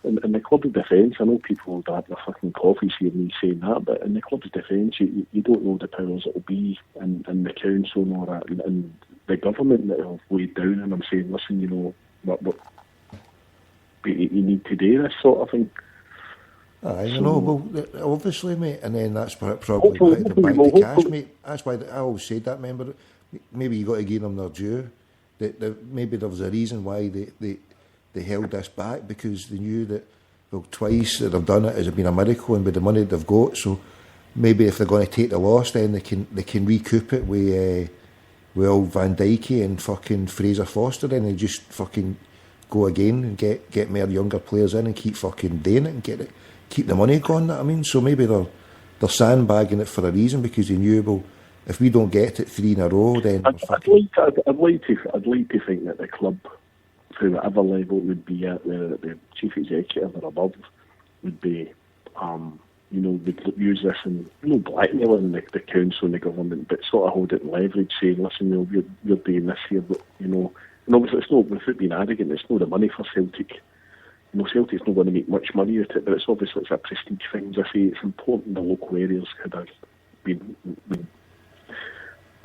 in the club's defence, I know people that have their fucking coffees here me saying that, but in the club's defence, you don't know the powers that will be in the council and all that, and the government that have weighed down and I'm saying, listen, you know, what you need to do this sort of thing. Aye, you know, well, obviously, mate, and then that's probably why the bank to cash, mate. That's why I always said that, remember, maybe you got to give them their due. Maybe there was a reason why they held this back, because they knew that, well, twice that they've done it has been a miracle, and with the money they've got, so maybe if they're going to take the loss, then they can recoup it with old Van Dijk and fucking Fraser Foster, then they just fucking go again and get more younger players in and keep fucking doing it and keep the money going. That I mean, so maybe they're sandbagging it for a reason, because they knew, well, if we don't get it 3 in a row, then I'd like to think that the club, to whatever level it would be at, the chief executive or above, would be, you know, would use this and, you know, blackmailing the council and the government, but sort of hold it in leverage, saying, listen, you know, we're doing this here, but, you know, and obviously it's not, without being arrogant, it's not the money for Celtic. You know, Celtic's not going to make much money out of it, but it's obviously it's a prestige thing. As I say, it's important the local areas had been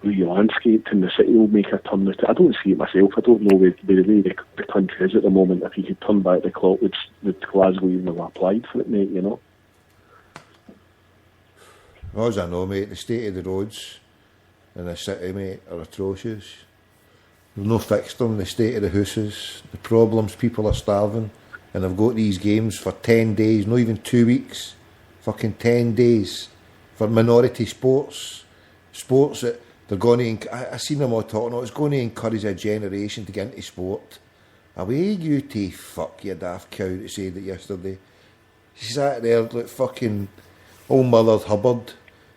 re-landscaped, and the city will make a turn out. I don't see it myself. I don't know where the way the country is at the moment. If you could turn back the clock, would Glasgow even have applied for it, mate, you know? As I know, mate, the state of the roads in the city, mate, are atrocious. They've no fixed them, the state of the houses, the problems, people are starving, and they've got these games for 10 days, not even 2 weeks, fucking 10 days for minority sports that they're going to, I seen them all talking, it's going to encourage a generation to get into sport. Away you to fuck, you daft cow that said it yesterday. She sat there like fucking old Mother Hubbard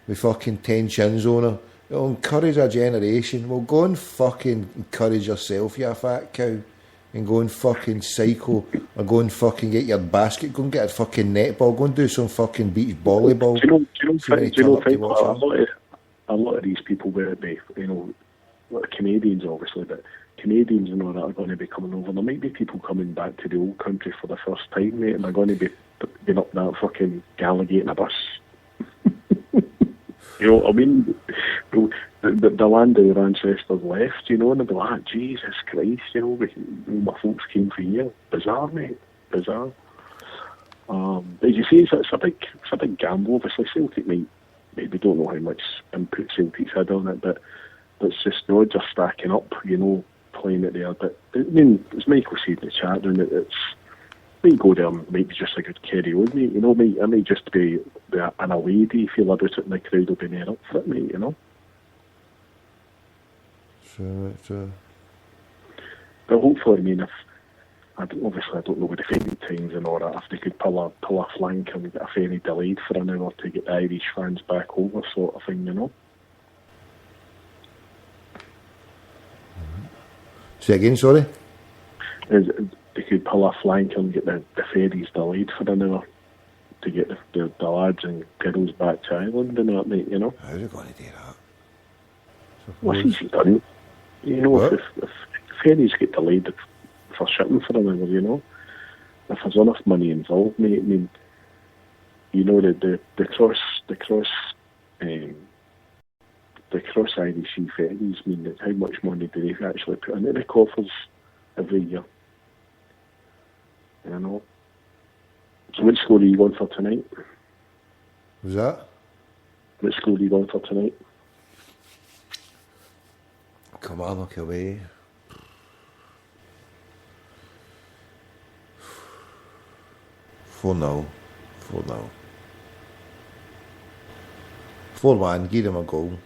with fucking 10 chins on her. It'll encourage a generation. Well, go and fucking encourage yourself, you fat cow. And go and fucking cycle, or go and fucking get your basket, go and get a fucking netball, go and do some fucking beach volleyball. Do you know, a lot of these people, whether it be, you know, like Canadians obviously, but Canadians and all that are going to be coming over. There might be people coming back to the old country for the first time, mate, and they're going to be being up that fucking Gallagate in a bus. You know what I mean? The land of their ancestors left, you know, and they'll be like, Jesus Christ, you know, my folks came from here. Bizarre, mate. Bizarre. As you say, it's a big gamble. Obviously, Celtic maybe don't know how much input Celtic's had on it, but it's just the odds are stacking up, you know, playing it there. But I mean, as Michael said in the chat room, it's might go there and might be just a good carry on, mate. You know, it might just be an away day feel about it, and the crowd will be there up for it, mate. You know. Sure. But hopefully, I mean, obviously I don't know with the ferry times and all that, if they could pull a flank and get a ferry delayed for an hour to get the Irish fans back over, sort of thing, you know. Say again, sorry? They could pull a flank and get the ferries delayed for an hour to get the lads and girls back to Ireland and that, mate, you know. How are they going to do that? What's easy done? You know, if ferries get delayed for shipping for an hour, you know, if there's enough money involved, mate, I mean, you know, the cross Irish Sea ferries, I mean, how much money do they actually put into the coffers every year? You know. So what score are you going for tonight? Was that? What score are you going for tonight? Come on, look away. 4-0. 4-1, give them a goal.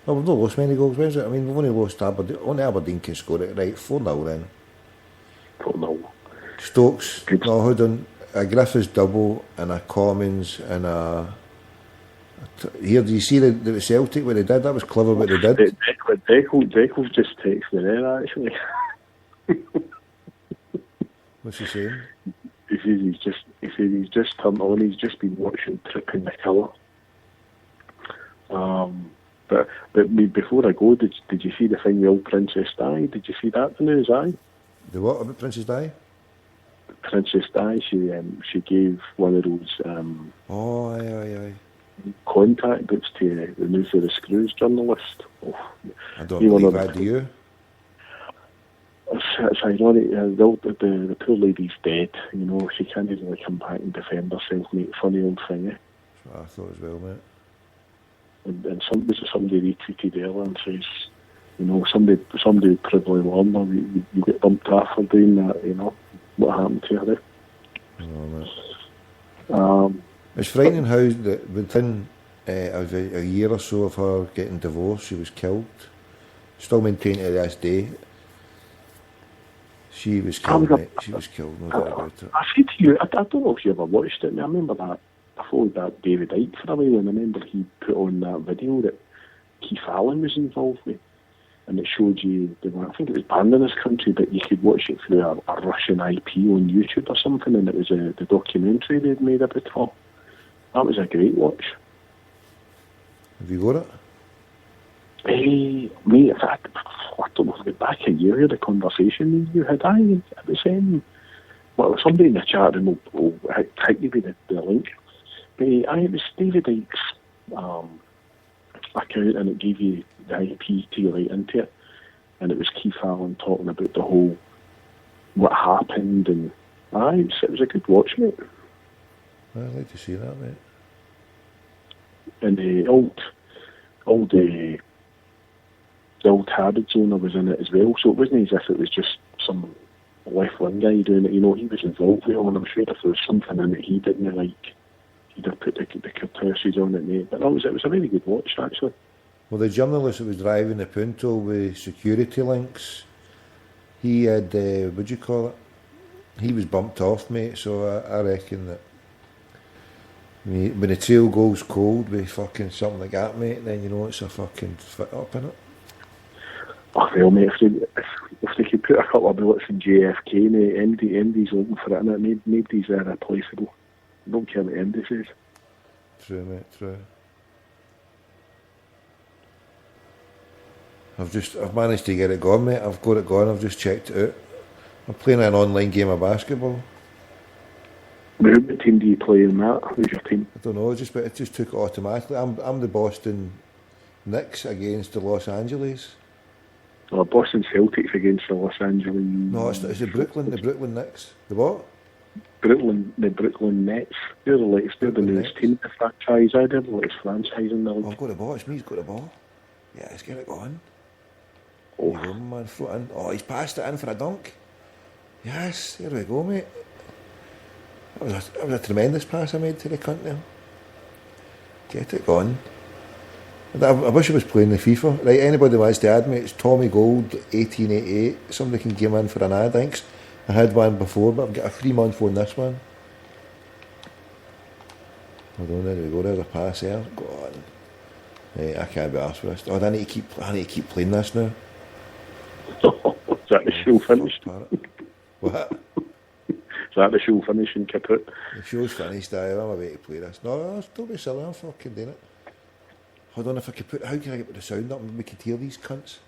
No, we've not lost many goals, is it? I mean, we've only lost Aberdeen. Only Aberdeen can score it, right? 4-0 then. 4-0. Stokes, no, hold on. A Griffiths double and a Commons and a... Here, do you see the Celtic, what they did? That was clever what they did. Deckel's just texted me there, actually. What's he saying? He says he's just turned on, he's just been watching Tripping the Killer. But before I go, did you see the thing with old Princess Di? Did you see that the news, aye? The what about Princess Di? Princess Di, she gave one of those Oh, aye. contact books to the News of the Screws journalist. Oh, I don't believe that, do you? It's ironic, the poor lady's dead, you know, she can't really come back and defend herself, make funny old thing, eh? That's what I thought as well, mate. And somebody retweeted earlier and says, you know, somebody would probably warn her, you get bumped off for doing that, you know, what happened to her, eh? Oh, mate. It's frightening how that within a year or so of her getting divorced, she was killed. Still maintained to this day. She was killed, mate. She was killed, no doubt about it. I said to you, I don't know if you ever watched it. I remember that. I followed that David Icke for a while, and I remember he put on that video that Keith Allen was involved with, and it showed you, I think it was banned in this country, but you could watch it through a Russian IP on YouTube or something, and it was the documentary they'd made about her. That was a great watch. Have you got it? Mate, I don't know, back a year of the conversation you had, I was saying, well, somebody in the chat room will hit you with the link. But it was David Icke's account, and it gave you the IP to right into it. And it was Keith Allen talking about the whole, what happened, and it was a good watch, mate. I'd like to see that, mate. And the old Harrods owner was in it as well, so it wasn't as if it was just some left-wing guy doing it, you know, he was involved with it, and I'm sure if there was something in it he didn't like, he'd have put the curtains on it, mate. But it was a really good watch, actually. Well, the journalist that was driving the Punto with security links, he had, what do you call it? He was bumped off, mate, so I reckon that when the trail goes cold with fucking something like that, mate, then you know it's a fucking fit up, innit? Oh, well, mate, if they could put a couple of bullets in JFK, mate, MD's looking for it, innit? Nobody's irreplaceable. I don't care what MD says. True, mate, true. I've managed to get it gone, mate. I've got it gone, I've just checked it out. I'm playing an online game of basketball. What team do you play in that? Who's your team? I don't know, it just took it automatically. I'm the Boston Knicks against the Los Angeles. Well, Boston Celtics against the Los Angeles... No, it's the Brooklyn Knicks. The what? The Brooklyn Nets. They're the latest, they're the newest team in the franchise. They're the latest franchise in the league. Oh, I've got the ball, it's me, he's got the ball. Yeah, let's get it going. Oh. There you go, man, foot in. Oh, he's passed it in for a dunk. Yes, there we go, mate. That was a tremendous pass I made to the cunt there. Get it going. I wish I was playing the FIFA. Right, anybody wants to add me, it's Tommy Gold 1888. Somebody can give in for an ad, thanks. I had one before, but I've got a 3-month on this one. Hold on, there we go, there's a pass there. Go on. Hey, I can't be arsed with this. Oh, I need to keep playing this now. Is that the show finished? What? Is that the show finishing, kaput? The show's finished, I'm away to play this. No, don't be silly, I'm fucking doing it. Hold on, how can I get the sound up and we could hear these cunts?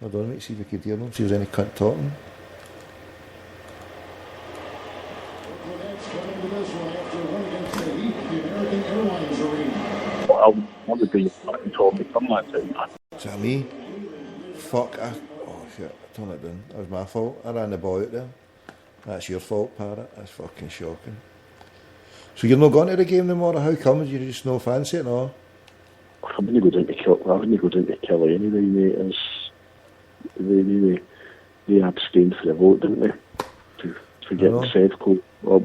Hold on, let's see if we could hear them, see if there's any cunt talking. Well, what would be fucking talking from that time? Is that me? Fuck, oh shit, turn it down. That was my fault, I ran the ball out there. That's your fault, Parrot, that's fucking shocking. So you're not going to the game no more, how come? You just no fancy it, no? I wouldn't go down to kill anyway, mate. They abstained for the vote, didn't they? For getting Sevco, for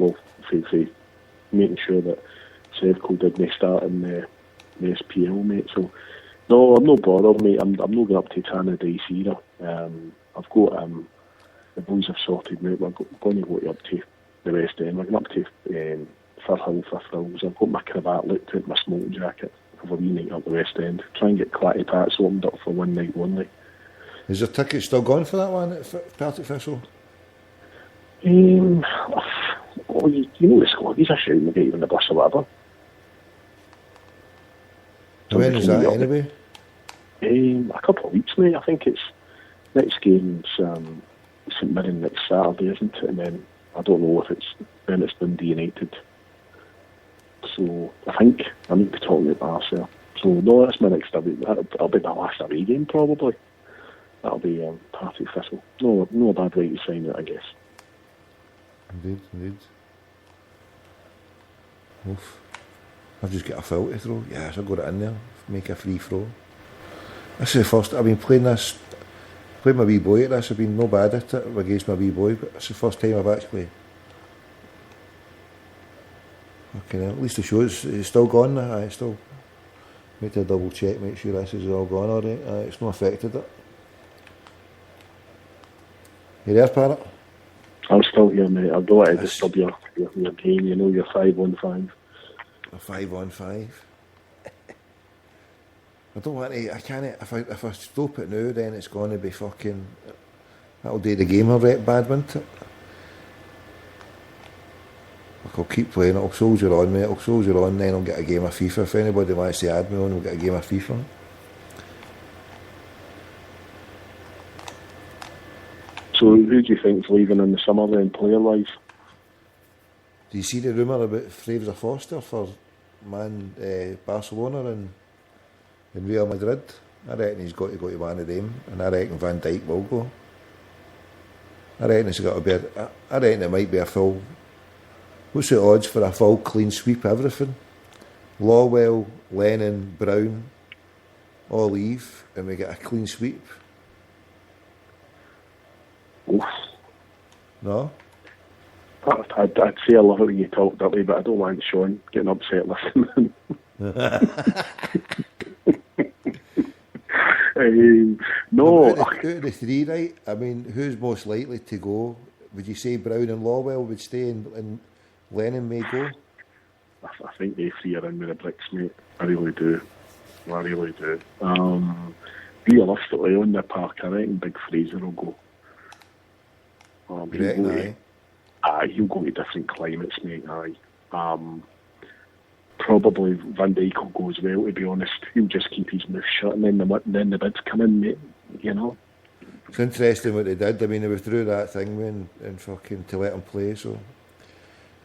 making sure that Sevco didn't start in the SPL, mate. So, no, I'm not bothered, mate. I'm not going up to Tannadice either. I've got, the boys have sorted me out. We're going to go up to the West End. We're going up to Firhill, Firth Hills. I've got my cravat looked at, my smoking jacket. Have a wee night up the West End. Try and get Clatty Pats opened up for one night only. Is your ticket still gone for that one at Partick Thistle? You know the squad, he's a shout and get even the bus or whatever. When is that anyway? A couple of weeks, mate. I think it's next game's St Mirren next Saturday, isn't it? And then I don't know if then it's Dundee United. So I think I need to talk about that there. So no, that's my next away. That'll be my last away game probably. That'll be Partick Thistle. No bad way to sign it, I guess. Indeed. Oof. I've just got a foul to throw. Yes, I'll got it in there. Make a free throw. This is the first. I've been playing my wee boy at this. I've been no bad at it against my wee boy, but it's the first time I've actually. Okay, at least the show it's still gone. It's still. Need to double check, make sure this is all gone alright. It's not affected it. You there, Parrot? I'm still here, mate. I don't want to disturb your game. You know, you're 5-on-5. 5-on-5. I don't want to. I can't. If I stop it now, then it's going to be fucking. That'll do the game a right bad, won't it? I'll keep playing it. I'll soldier on, mate. I'll soldier on. Then I'll get a game of FIFA. If anybody wants to add me on, we'll get a game of FIFA. So who do you think's leaving in the summer then, player-wise? Do you see the rumour about Fraser Foster for Barcelona and Real Madrid? I reckon he's got to go to one of them, and I reckon Van Dijk will go. I reckon it's got to be. I reckon it might be a full. What's the odds for a full clean sweep? Everything. Lawwell, Lennon, Brown, all leave, and we get a clean sweep. Oof. No? I'd say I love it when you talk that way, but I don't want Sean getting upset listening. No. Out of the three, right? I mean, who's most likely to go? Would you say Brown and Lawwell would stay and Lennon may go? I think they three are in with the bricks, mate. I really do. Realistically, on the park, I reckon Big Fraser will go. He'll go to different climates, mate. Probably Van Dijk will go as well, to be honest. He'll just keep his mouth shut, and then the bids come in, mate. You know. It's interesting what they did. I mean, they withdrew that thing and fucking to let him play. So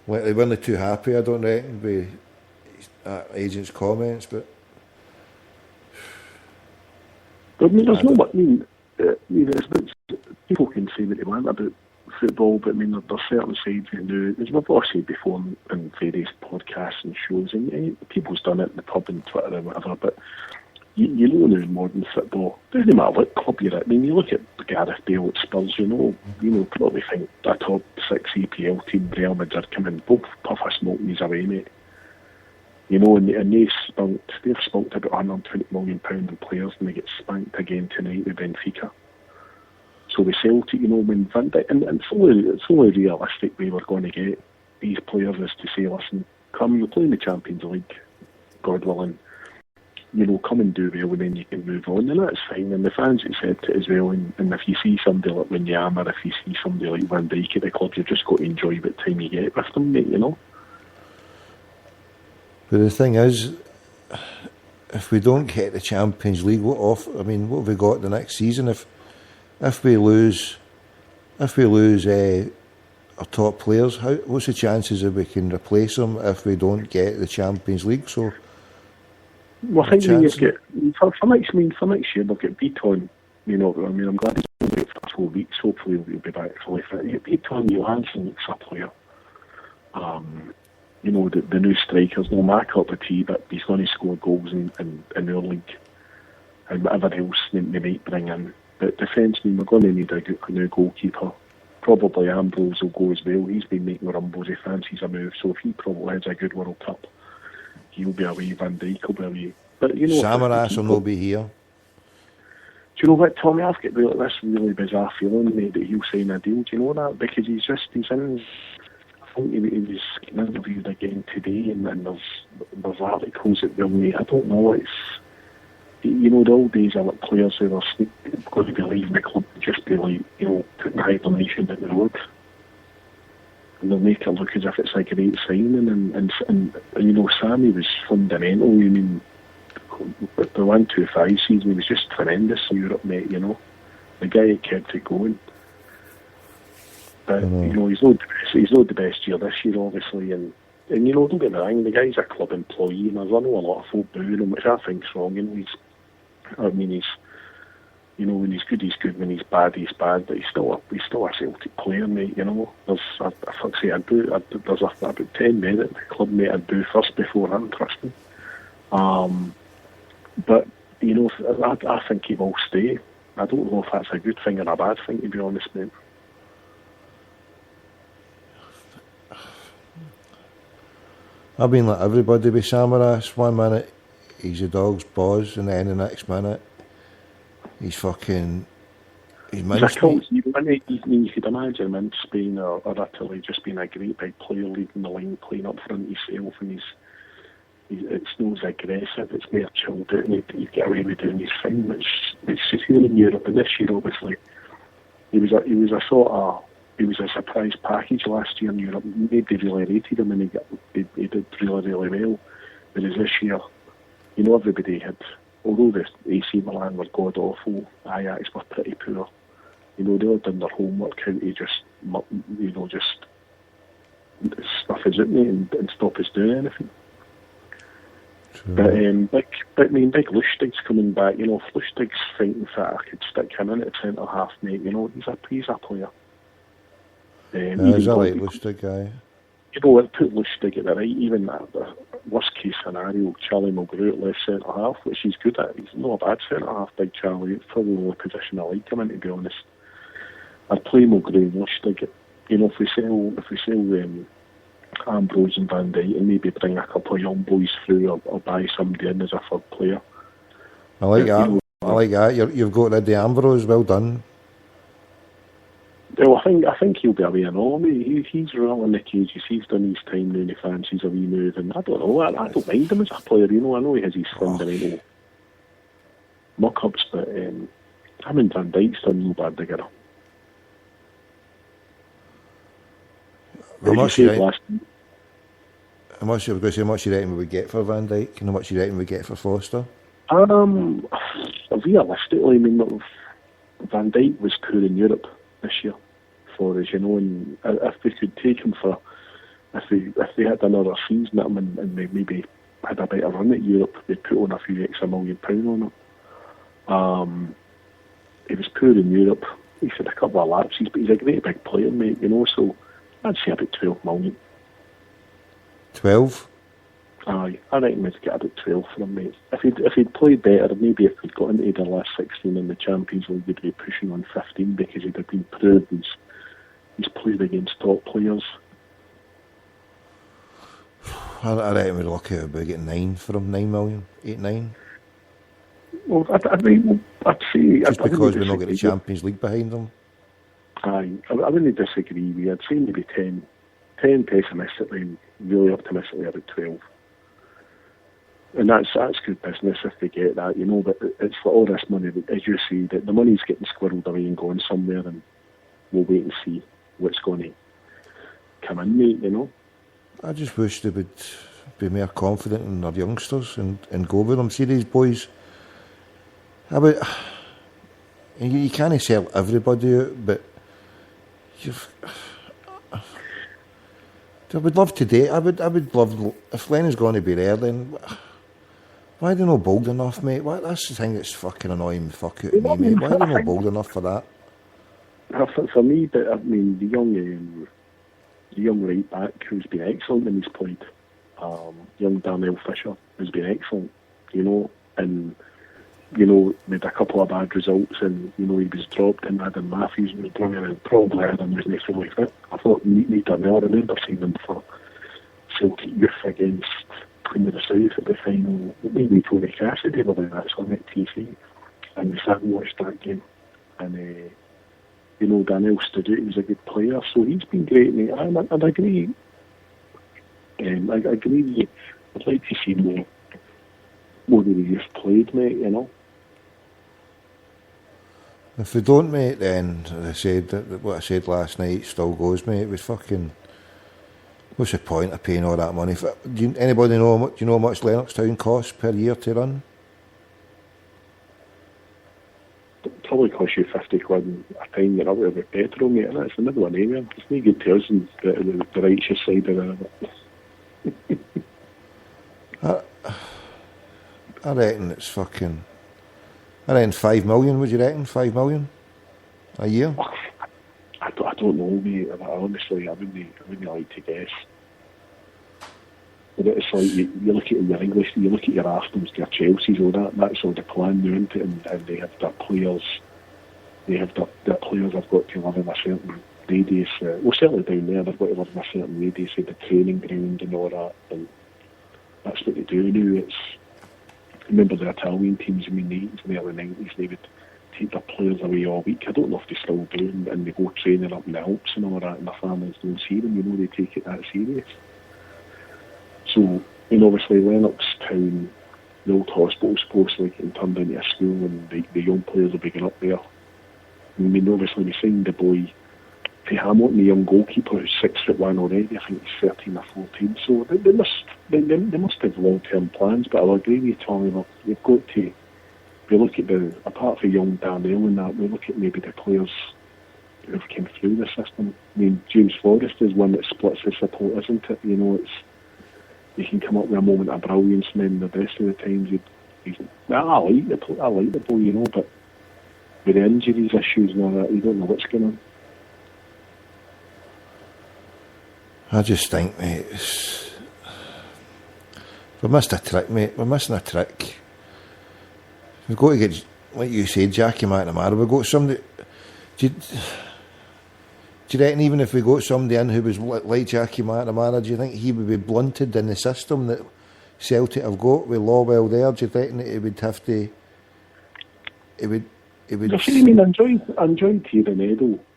they weren't too happy, I don't reckon, with agents' comments, but. I mean, there's no what. I mean, people can say what they want about football, but I mean, there's certain sides you can do. As we've all said before in various podcasts and shows, and people's done it in the pub and Twitter and whatever, but you know now in modern football, doesn't matter what club you're at. I mean, you look at Gareth Bale at Spurs, you know, probably think a top 6 EPL team, Real Madrid, come in, both puff a smoke and he's away, mate. You know, and they've spunked about £120 million in players, and they get spanked again tonight with Benfica. So we Celtic, you know, when Van Dijk, and it's only realistic we were going to get these players is to say, listen, come, you're playing the Champions League, God willing, you know, come and do well, and then you can move on, and that's fine. And the fans accept it as well. And if you see somebody like Wanyama, if you see somebody like Van Dijk at the club, you've just got to enjoy what time you get with them, mate, you know. But the thing is, if we don't get the Champions League, what have we got the next season? If we lose our top players, what's the chances that we can replace them if we don't get the Champions League? So, well, I think we get for next year we'll get Beaton. You know, I mean, I'm glad he's been away for 4 weeks. Hopefully, we'll be back fully fit. You get Beaton, Johansson looks a player. You know, the new strikers, no mark up a tea, but he's going to score goals in our league, and whatever else they might bring in. But defensemen, we're going to need a good new goalkeeper. Probably Ambrose will go as well. He's been making rumbles. He fancies a move, so if he probably has a good World Cup, he'll be away. Van Dijk will be away. But you know, Samaras will not be here. Do you know what, Tommy? I've got this really bizarre feeling, mate, that he'll sign a deal. Do you know that? Because he's in. I think he was getting interviewed again today, and there's articles that they'll make. I don't know. It's. You know, the old days are like players who are going to be leaving the club just be like, you know, putting hibernation in the road. And they'll make it look as if it's a great signing. And you know, Sammy was fundamental. I mean, the 1-2-5 season, he was just tremendous in Europe, mate, you know. The guy kept it going. But he's not the best year this year, obviously, and don't get me wrong, the guy's a club employee, and I know a lot of folk booing him, which I think's wrong. When he's good, when he's bad, but he's still a Celtic player, mate. There's about 10 men at the club, mate, I'd boo first before I'm trusting. But I think he will stay. I don't know if that's a good thing or a bad thing, to be honest, mate. I've been like everybody with Samaras. 1 minute he's a dog's boss, and then the next minute he's mince. You could imagine him in Spain or Italy just being a great big player, leading the line, playing up front himself, and it's not as aggressive, it's more chilled out, and he'd get away with doing his thing, which is here in Europe. And this year, obviously, he was a surprise package last year in Europe. Nobody really rated him, and he did really, really well. Whereas this year, everybody had, although the AC Milan were god awful, Ajax were pretty poor. They all done their homework, how to just stuff us out and stop us doing anything. True. But big Lustig's coming back. If Lustig's fighting fit, I could stick him in at centre half, mate. He's a player. He's a like Lustig guy. I'd put Lustig at the right. Even that worst case scenario, Charlie Mulgrew at left centre half, which he's good at. He's not a bad centre half, big Charlie. It's probably the only position I like him in, to be honest. I'd play Mulgrew and Lustig. If we sell Ambrose and Van Dijk, and maybe bring a couple of young boys through, or buy somebody in as a third player. I like that. You've got rid of Ambrose. Well done. Well, I think he'll be away and all. He's rolling the cages. He's done his time now, and he fancies a wee move. And I don't know. I don't mind him as a player. I know he has his fundamental muck-ups, but him and Van Dijk's done no bad together. How much you reckon we would get for Van Dijk, and how much you reckon we get for Foster? Realistically, Van Dijk was poor in Europe this year for us, and if we could take him for, if they had another season at him and they maybe had a better run at Europe, they'd put on a few extra £1 million on him. He was poor in Europe. He's had a couple of lapses, but he's a great big player, mate. So I'd say about 12 million. 12? Aye, I reckon we'd get about 12 for him, mate. If he'd played better, maybe if he'd got into the last 16 in the Champions League, he'd be pushing on 15 because he'd have been proved he's played against top players. I reckon we'd look at about getting 9 for him, 9 million, 8, 9. Well, I'd say... Just because we're not getting the Champions League behind them. Aye, I wouldn't disagree with you. I'd say maybe 10 pessimistically, and really optimistically about 12. And that's good business if they get that, but it's for all this money, as you see, that the money's getting squirreled away and going somewhere, and we'll wait and see what's going to come in, mate, I just wish they would be more confident in their youngsters and go with them. See these boys, you can't sell everybody out, but I would love to date. I would love, if Lennon's going to be there, then why are they not bold enough, mate? That's the thing that's fucking annoying the fuck out of me, mate. Why are they not bold enough for that? For me, but the young right back who's been excellent when he's played, young Darnell Fisher has been excellent, and made a couple of bad results, and he was dropped, and Adam Matthews was brilliant, and probably Adam wasn't fully fit. I thought Neat Darnell, I remember seeing them for Celtic Youth against Queen of the South at the final, maybe Tony Cassidy, but that's on at TV, and we sat and watched that game, and Darnell stood out. He was a good player, so he's been great, mate. I'd agree. I agree. I'd like to see more of the youth played, mate. If we don't, mate, then as I said, what I said last night still goes, mate. It was fucking. What's the point of paying all that money? Anybody know? Do you know how much Lennoxtown costs per year to run? probably cost you 50 quid a time you're up there with petrol, mate, and it's another one anyway. It's not good to us and the righteous side of it. I reckon it's fucking... I reckon 5 million, would you reckon? 5 million? A year? I don't know, mate. Honestly, I wouldn't like to guess. But it's like, you look at your English, you look at your Arsenals, your Chelsea's, that's all the plan now, isn't it? And they have their players, their players have got to live in a certain radius. Well, certainly down there, they've got to live in a certain radius of the training ground and all that. And that's what they do now. I remember the Italian teams in the 80s and the early 90s, they would take their players away all week. I don't know if they still do, and they go training up in the Alps and all that, and their families don't see them. They take it that serious. So, obviously Lennoxtown, the old hospital's supposed to getting turned into a school, and the young players will be going up there. Obviously we signed the boy for Hamilton, the young goalkeeper who's 6'1" already. I think he's 13 or 14. So they must have long-term plans. But I'll agree with you, Tommy. You've got to. We look at apart from young Darnell and that, we look at maybe the players who've come through the system. James Forrest is one that splits the support, isn't it? You can come up with a moment of brilliance, and then the rest of the times I like the boy, but with the injuries issues and all that, you don't know what's going on. I just think, mate, we missed a trick, mate. We're missing a trick. We've got to get, like you said, Jackie McNamara. We've got somebody... Do you reckon even if we got somebody in who was like Jackie McNamara, do you think he would be blunted in the system that Celtic have got with Lawwell there? Do you reckon that he would have to... He would... I enjoyed hearing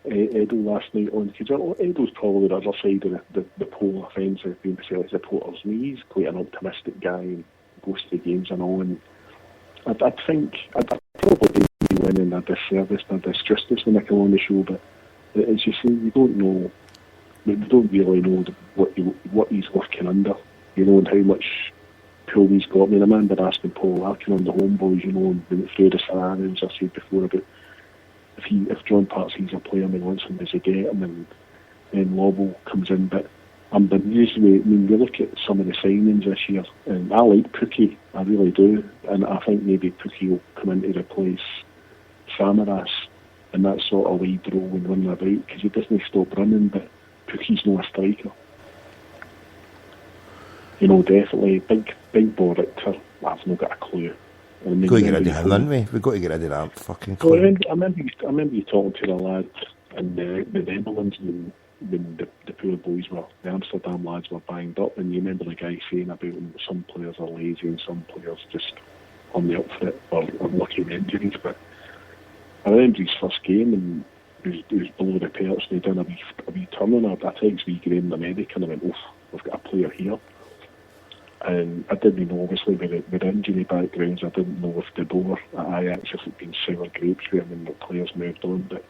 Edo last night on, because Edo's probably the other side of the pole offence of being Celtic supporters. He's quite an optimistic guy and goes to the games and all, and I think I'd probably be winning a disservice and a disjustice when I come on the show, but as you say, we don't really know what he's working under, and how much pull he's got. I remember asking Paul Larkin on the Homeboys, and went through the scenarios I said before about if John Part sees a player and he wants him, does he get him? And then Lobel comes in, but I'm bemused with. We look at some of the signings this year, and I like Pookie, I really do, and I think maybe Pookie will come in to replace Samaras in that sort of wide role and running about, because he doesn't stop running, but Pookie's not a striker. Definitely big ball Richter. I've not got a clue. We've got to get rid of him, haven't we? We've got to get rid of that fucking clue. I remember you talking to the lad in the Netherlands when the poor boys the Amsterdam lads were banged up, and you remember the guy saying about some players are lazy and some players just on the up for it or unlucky with injuries. But I remember his first game, and he was below the perch, and he done a wee turn on it. I texted wee Graham, the American, and I went, we've got a player here. And I didn't know, obviously, with injury backgrounds, I didn't know if De Boer at Ajax, if it'd been sour grapes with him and the players moved on. But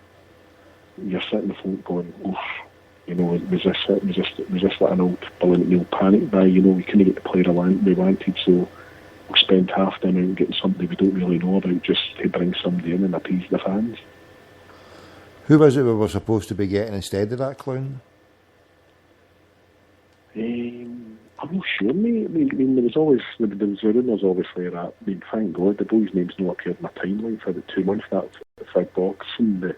you're sitting there going, was this like an old Brilliant Neil panic buy? We couldn't get the player we wanted, so we'll spend half the amount getting somebody we don't really know about just to bring somebody in and appease the fans. Who was it we were supposed to be getting instead of that clown? I'm not sure, mate. There was rumours, obviously, that. Thank God, the boy's name's not appeared in my timeline for about 2 months. That Fred Boxon, the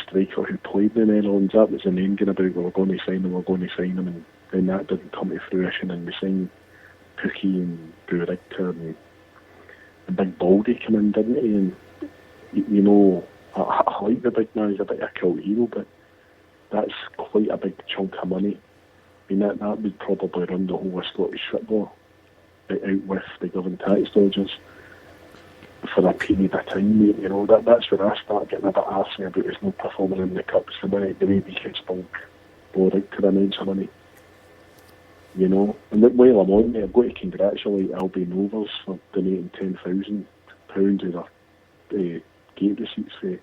striker who played in the Netherlands, that was the name going about. We're going to sign him, and then that didn't come to fruition, and we signed Pookie and Boo Richter, and Big Baldy came in, didn't he? And, I like the big man, he's a bit of a cult hero, but that's quite a big chunk of money. That would probably run the whole of Scottish football out with the government tax dodgers for a period of time, mate. That's where I start getting a bit arsy about his not performing in the cups, the way we can spunk bored to the amounts of money. And while I'm on there, I've got to congratulate Albion Rovers for donating £10,000 of their gate receipts for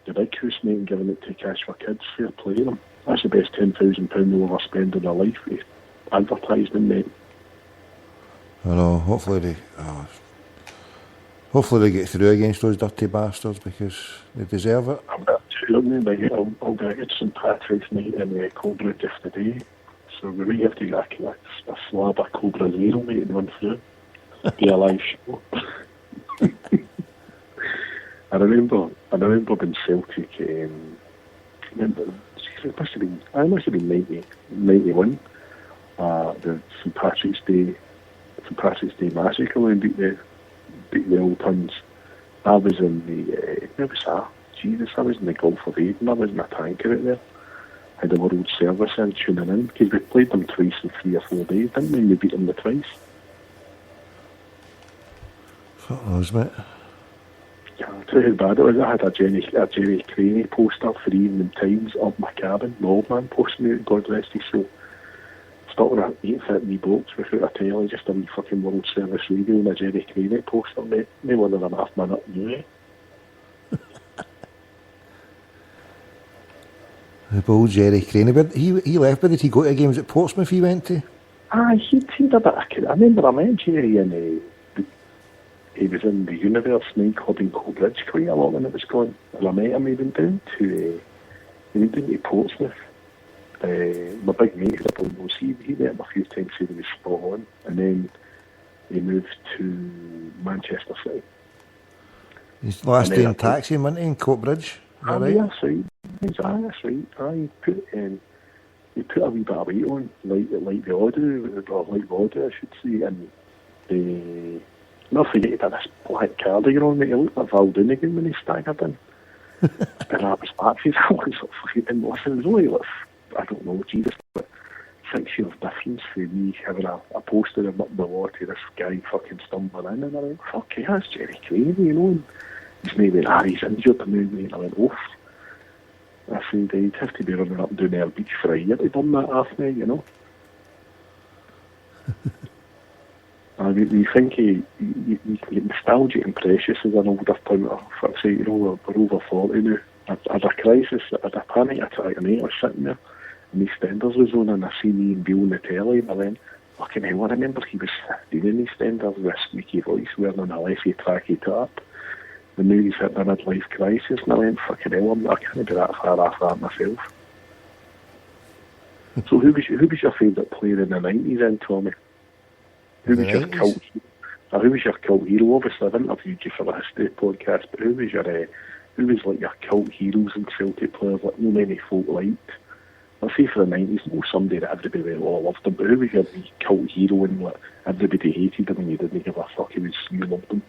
the big house, mate, and giving it to Cash for Kids. Fair play to them. That's the best £10,000 they'll ever spend in their life with advertisement, mate. I know, hopefully Hopefully they get through against those dirty bastards because they deserve it. I'll get St Patrick's night in Cobra just today. So we might have to get a slab of Cobra Zero, mate, and run through. Be a live show. I remember when Celtic, it must have been 91, the St Patrick's Day massacre when we beat the Old Huns. I was in the, where was that? Jesus, I was in the Gulf of Aden, I was in a tanker out there. Had a world service in tuning in, because we played them twice in 3 or 4 days, didn't we? We beat them the twice. Fuck knows, mate. Yeah, I'll tell you how bad it was. I had a Jerry Craney poster for the Evening Times up my cabin. My old man posted me out, God rest his soul. Stuck on an 8-foot wee box without a telly, just a wee fucking World Service radio and a Jerry Craney poster, mate. No one of them half minute knew it. The bull Jerry Craney, but he left, but did he go to games at Portsmouth he went to? He'd seen a bit. I remember I met Jerry and he was in the Universe nightclub in Coatbridge quite a lot when it was going. And I met him, he went down to Portsmouth. My big mate, I don't know, he met him a few times, he was spot on. And then he moved to Manchester City. His last day in taxi, wasn't he, in Coatbridge? Right? That's right. That's right. He put a wee bit of weight on, like the order, or like the order, I should say, and not forget he had this black cardigan on, mate. He looked like Val Doonigan when he staggered in. And I was back, I was fucking listen, it was only like, I don't know, Jesus, but 6 years difference for me having a poster of him up the wall to this guy fucking stumbling in, and I went, fuck, that's Jerry Craney, you know, and he's maybe, he's injured, and I went, oof. I said, he'd have to be running up and down Air Beach for a year to done that half night, you know. We think he nostalgic and precious as an older punter. Fuck's sake, you know, we're over 40 now. I had a crisis, I had a panic attack, and I was sitting there, and EastEnders was on, and I seen Ian Beale on the telly, and I went, fucking hell, I remember he was 15 in EastEnders with a squeaky voice, wearing a Alessi tracky top. And now he's hitting a midlife crisis, and I went, fucking hell, I can't be that far off that myself. So who was your favourite player in the 90s then, Tommy? Who was your cult hero? Obviously, I've interviewed you for the history podcast, but who was like your cult heroes and Celtic players that no many folk liked? I'll say for the 90s, no somebody that everybody all loved him, but who was your cult hero and like everybody hated him and you didn't give a fuck, you loved him?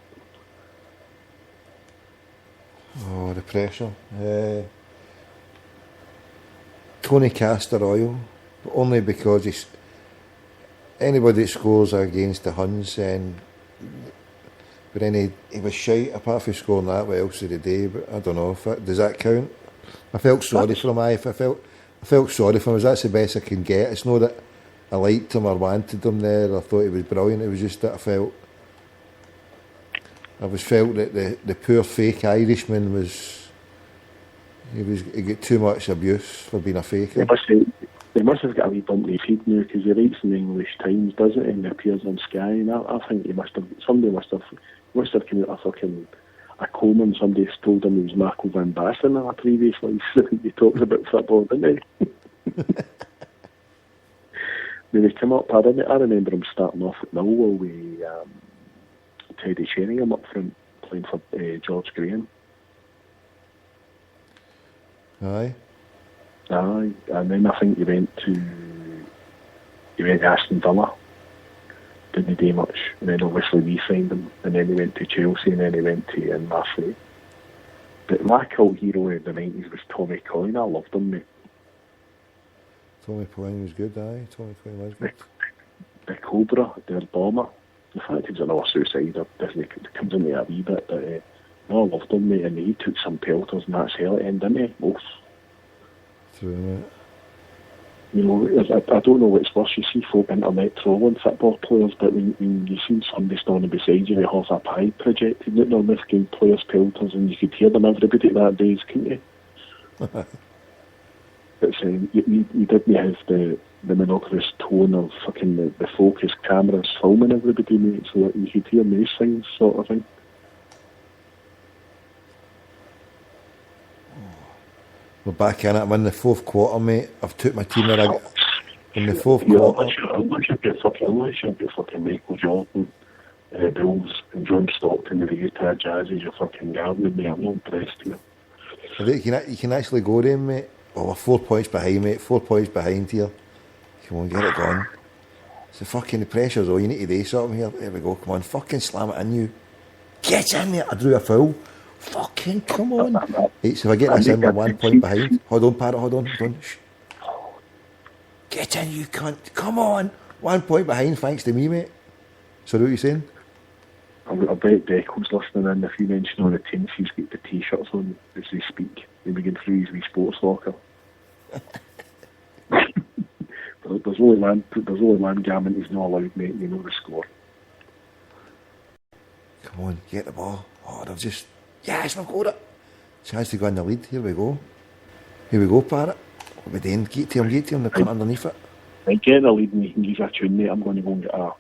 Oh, the pressure. Tony Castaroyle, only because anybody that scores against the Huns, but then he was shite, apart from scoring that, what else did he do? But I don't know, does that count? I felt sorry for him, I felt sorry for him, that's the best I can get. It's not that I liked him or wanted him there, I thought he was brilliant, it was just that I felt that the poor fake Irishman he got too much abuse for being a faker. They must have got a wee bump in his head now because he writes in the English Times, does it, and appears on Sky. And I think somebody must have come out a coma and somebody told him he was Marco van Basten in a previous life. He talks about football, didn't he? When he came up, I remember him starting off at Millwall with Teddy Sheringham up front playing for George Graham. Aye, and then I think he went to Aston Villa, didn't do much, and then obviously we signed him, and then he went to Chelsea, and then he went to Marseille. But my cult hero in the 90s was Tommy Coyne. I loved him, mate. Tommy Coyne was good, aye. Tommy Coyne was good. The Cobra, the bomber. In fact, he was another suicider. It comes in there a wee bit, but I loved him, mate, and he took some pelters, and that's hell at the end, didn't he? Both. True, mate. You know, I don't know what's worse. You see folk internet trolling football players, but when you see somebody standing beside you with half a pie projected out on this game, players' pelters, and you could hear them everybody that days, couldn't you? But you didn't have the monotonous tone of fucking the focus cameras filming everybody, mate, so that you could hear these things, sort of thing. We're back in it. I'm in the fourth quarter, mate. I've took my team in the fourth Yeah, quarter. unless you get fucking Michael Jordan, Bills, and John Stockton and the Utah Jazz as your fucking gardening, mate. I'm not impressed here. I think you can actually go there, mate. Oh, we're 4 points behind, mate. 4 points behind here. Come on, get it going. It's the fucking pressure's all. You need to do something here. There we go. Come on, fucking slam it in, you. Get in there. I drew a foul. Fucking come on. Right, so if I get this in, we're 1 point behind. Hold on, Parrot. Hold on. Shh. Get in, you cunt. Come on. 1 point behind, thanks to me, mate. So what are you saying? I bet Decco's listening in. If you mention on the teams, he's got the t-shirts on as they speak. They begin through his wee sports locker. There's only one gammon he's not allowed, mate. You know the score. Come on, get the ball. Oh, they've just... Yes, we've got it. Chance to go in the lead. Here we go, Parrot. What are we doing? Get to him. They're cutting underneath it. Right, get the lead and you can give a tune, mate. I'm going to go and get a...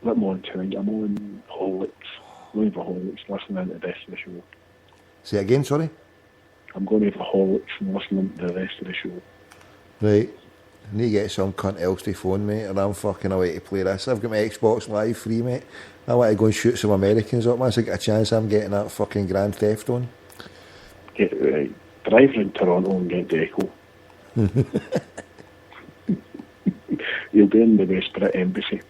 What am I on tonight? I'm on Horlicks. I'm going for Horlicks, listening to the rest of the show. Say it again, sorry? I'm going to have a Horlicks and listening to the rest of the show. Right. I need to get some cunt else to phone, mate, and I'm fucking away to play this. I've got my Xbox Live free, mate. I want to go and shoot some Americans up. Once I get a chance, I'm getting that fucking Grand Theft on. Get right. Drive round Toronto and get Deco. You'll be in the Westbrit Embassy.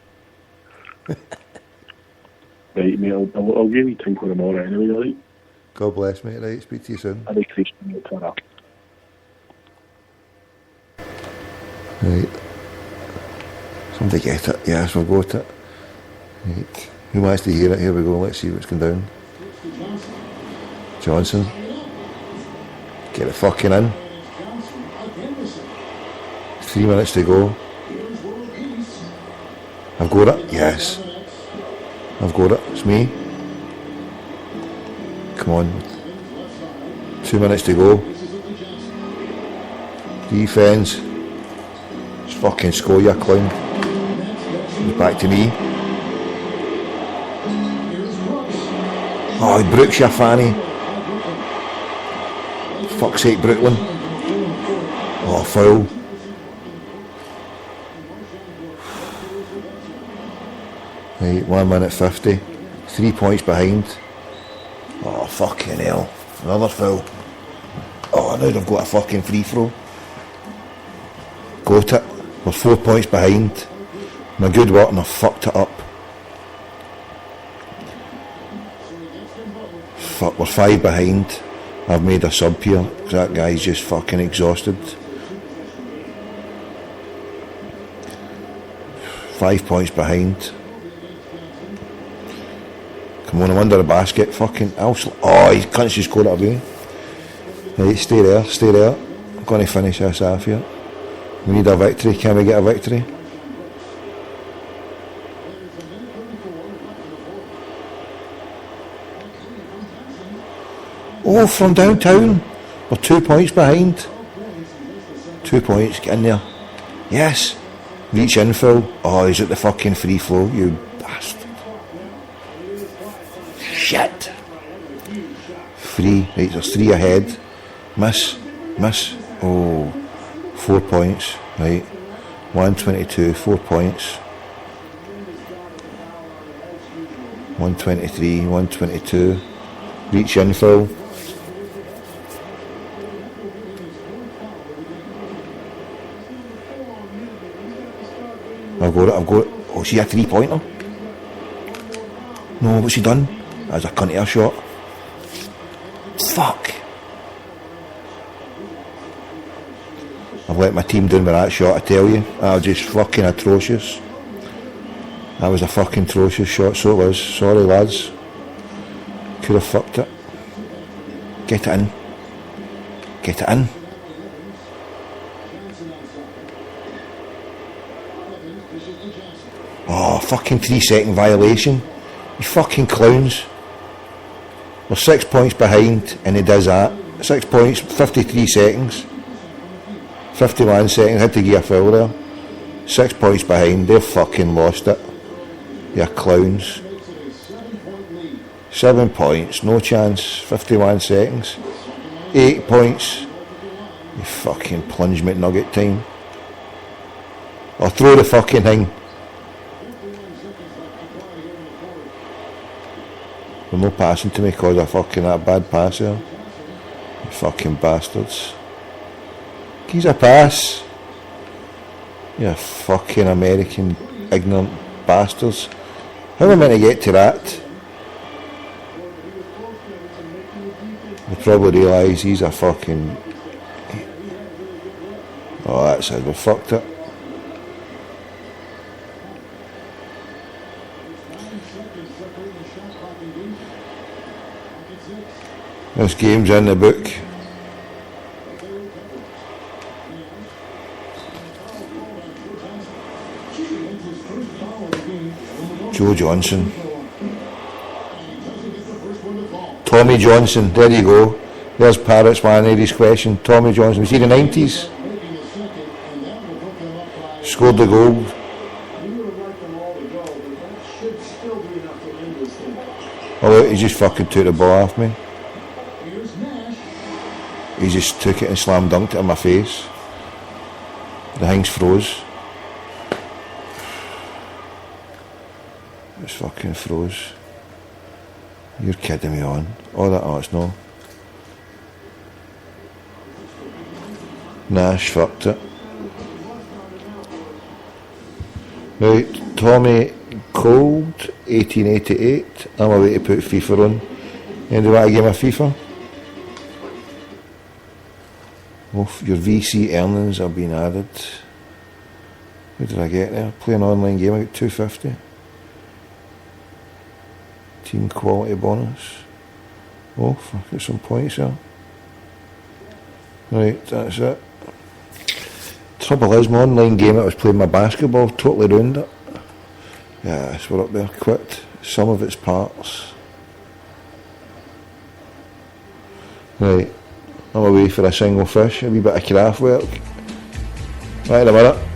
Right, mate, I'll give you time for tomorrow anyway, alright? God bless, mate. Right, speak to you soon. Hare Krishna, mate. Ta-ra. Right. Somebody get it. Yes, we've got it. Right. Who wants to hear it? Here we go. Let's see what's going down. Johnson. Get it fucking in. 3 minutes to go. I've got it. Yes. I've got it. It's me. Come on. 2 minutes to go. Defence. Just fucking score, you clown. Back to me. Oh, Brooks, you fanny. Fuck's sake, Brooklyn. Oh, foul. Right, 1 minute 50. 3 points behind. Oh, fucking hell. Another foul. Oh, now they've got a fucking free throw. Got it. We're 4 points behind. My good work and I've fucked it up. Fuck, we're 5 behind. I've made a sub here because that guy's just fucking exhausted. 5 points behind. Come on, I'm under the basket. Fucking oh, he can't just score it away. Right, stay there. I'm going to finish this off here. We need a victory. Can we get a victory? Oh, from downtown. We're 2 points behind. 2 points, get in there. Yes. Reach infill. Oh, he's at the fucking free flow, you bastard. Shit. 3. Right, there's 3 ahead. Miss. Oh, 4 points. Right. 122, 4 points. 123, 122. Reach infill. I've got it. Oh, she a 3-pointer? No, what's she done? That's a cunt of a shot. Fuck. I've let my team down with that shot, I tell you. That was just fucking atrocious. That was a fucking atrocious shot, so it was. Sorry, lads. Could have fucked it. Get it in. Oh, fucking 3-second violation. You fucking clowns. We're 6 points behind and he does that. 6 points, 53 seconds. 51 seconds, had to give a foul there. 6 points behind, they've fucking lost it. You clowns. 7 points, no chance, 51 seconds. 8 points. You fucking plunge McNugget time. Or throw the fucking thing. They're no passing to me because of fucking that bad pass there. You fucking bastards. Give a pass. You fucking American ignorant bastards. How am I meant to get to that? They probably realise he's a fucking... Oh, that's it, we fucked it. This game's in the book. Joe Johnson. Tommy Johnson, there you go. There's Parrott's man, Eddie's question. Tommy Johnson, was he the 90s? Scored the goal. Oh, he just fucking took the ball off me. He just took it and slam dunked it in my face. The thing's froze. It's fucking froze. You're kidding me on. Oh, it's no. Nash fucked it. Right, Tommy Cold, 1888. I'm away to put FIFA on. Anybody want a game of FIFA? Oh, your VC earnings have been added. What did I get there? Play an online game, I got 250. Team quality bonus. Oh, I got some points there. Right, that's it. Trouble is, my online game I was playing my basketball totally ruined it. Yes, we're up there. Quit some of its parts. Right, I'm away for a single fish, a wee bit of craft work. Right in a minute.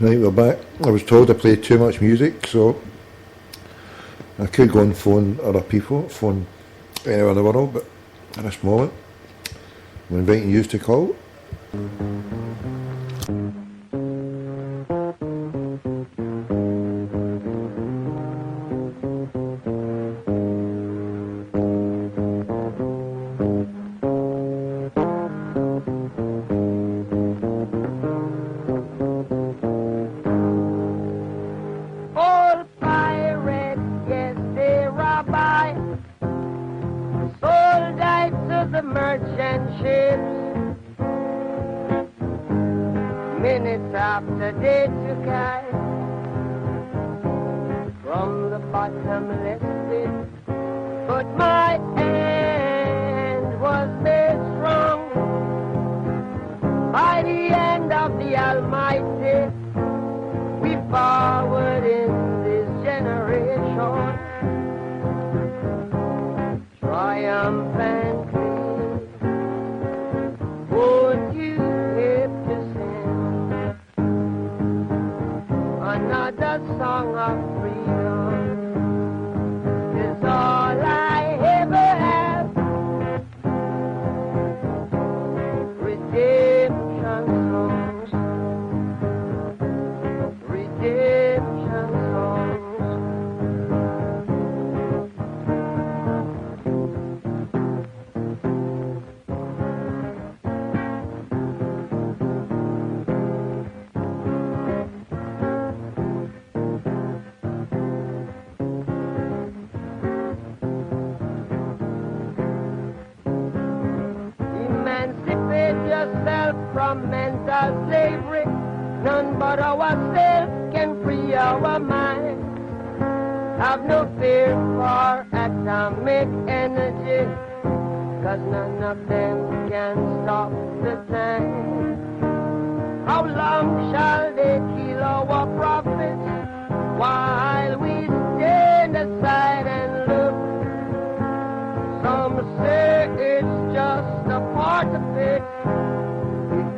Right, we're back. I was told I played too much music, so I could go and phone other people, phone anywhere in the world, but at this moment, I'm inviting you to call. Minutes after they took I from the bottomless pit, but my hand was made strong by the hand of the Almighty. We forward in this generation, triumphantly. Won't you help to sing another song of freedom? Is all I ever have. Redemption songs, redemption songs. Yourself from mental slavery. None but ourselves can free our minds. Have no fear for atomic energy, 'cause none of them can stop the time. How long shall they kill our prophets while we stand aside and look? Some say it's just a part of it.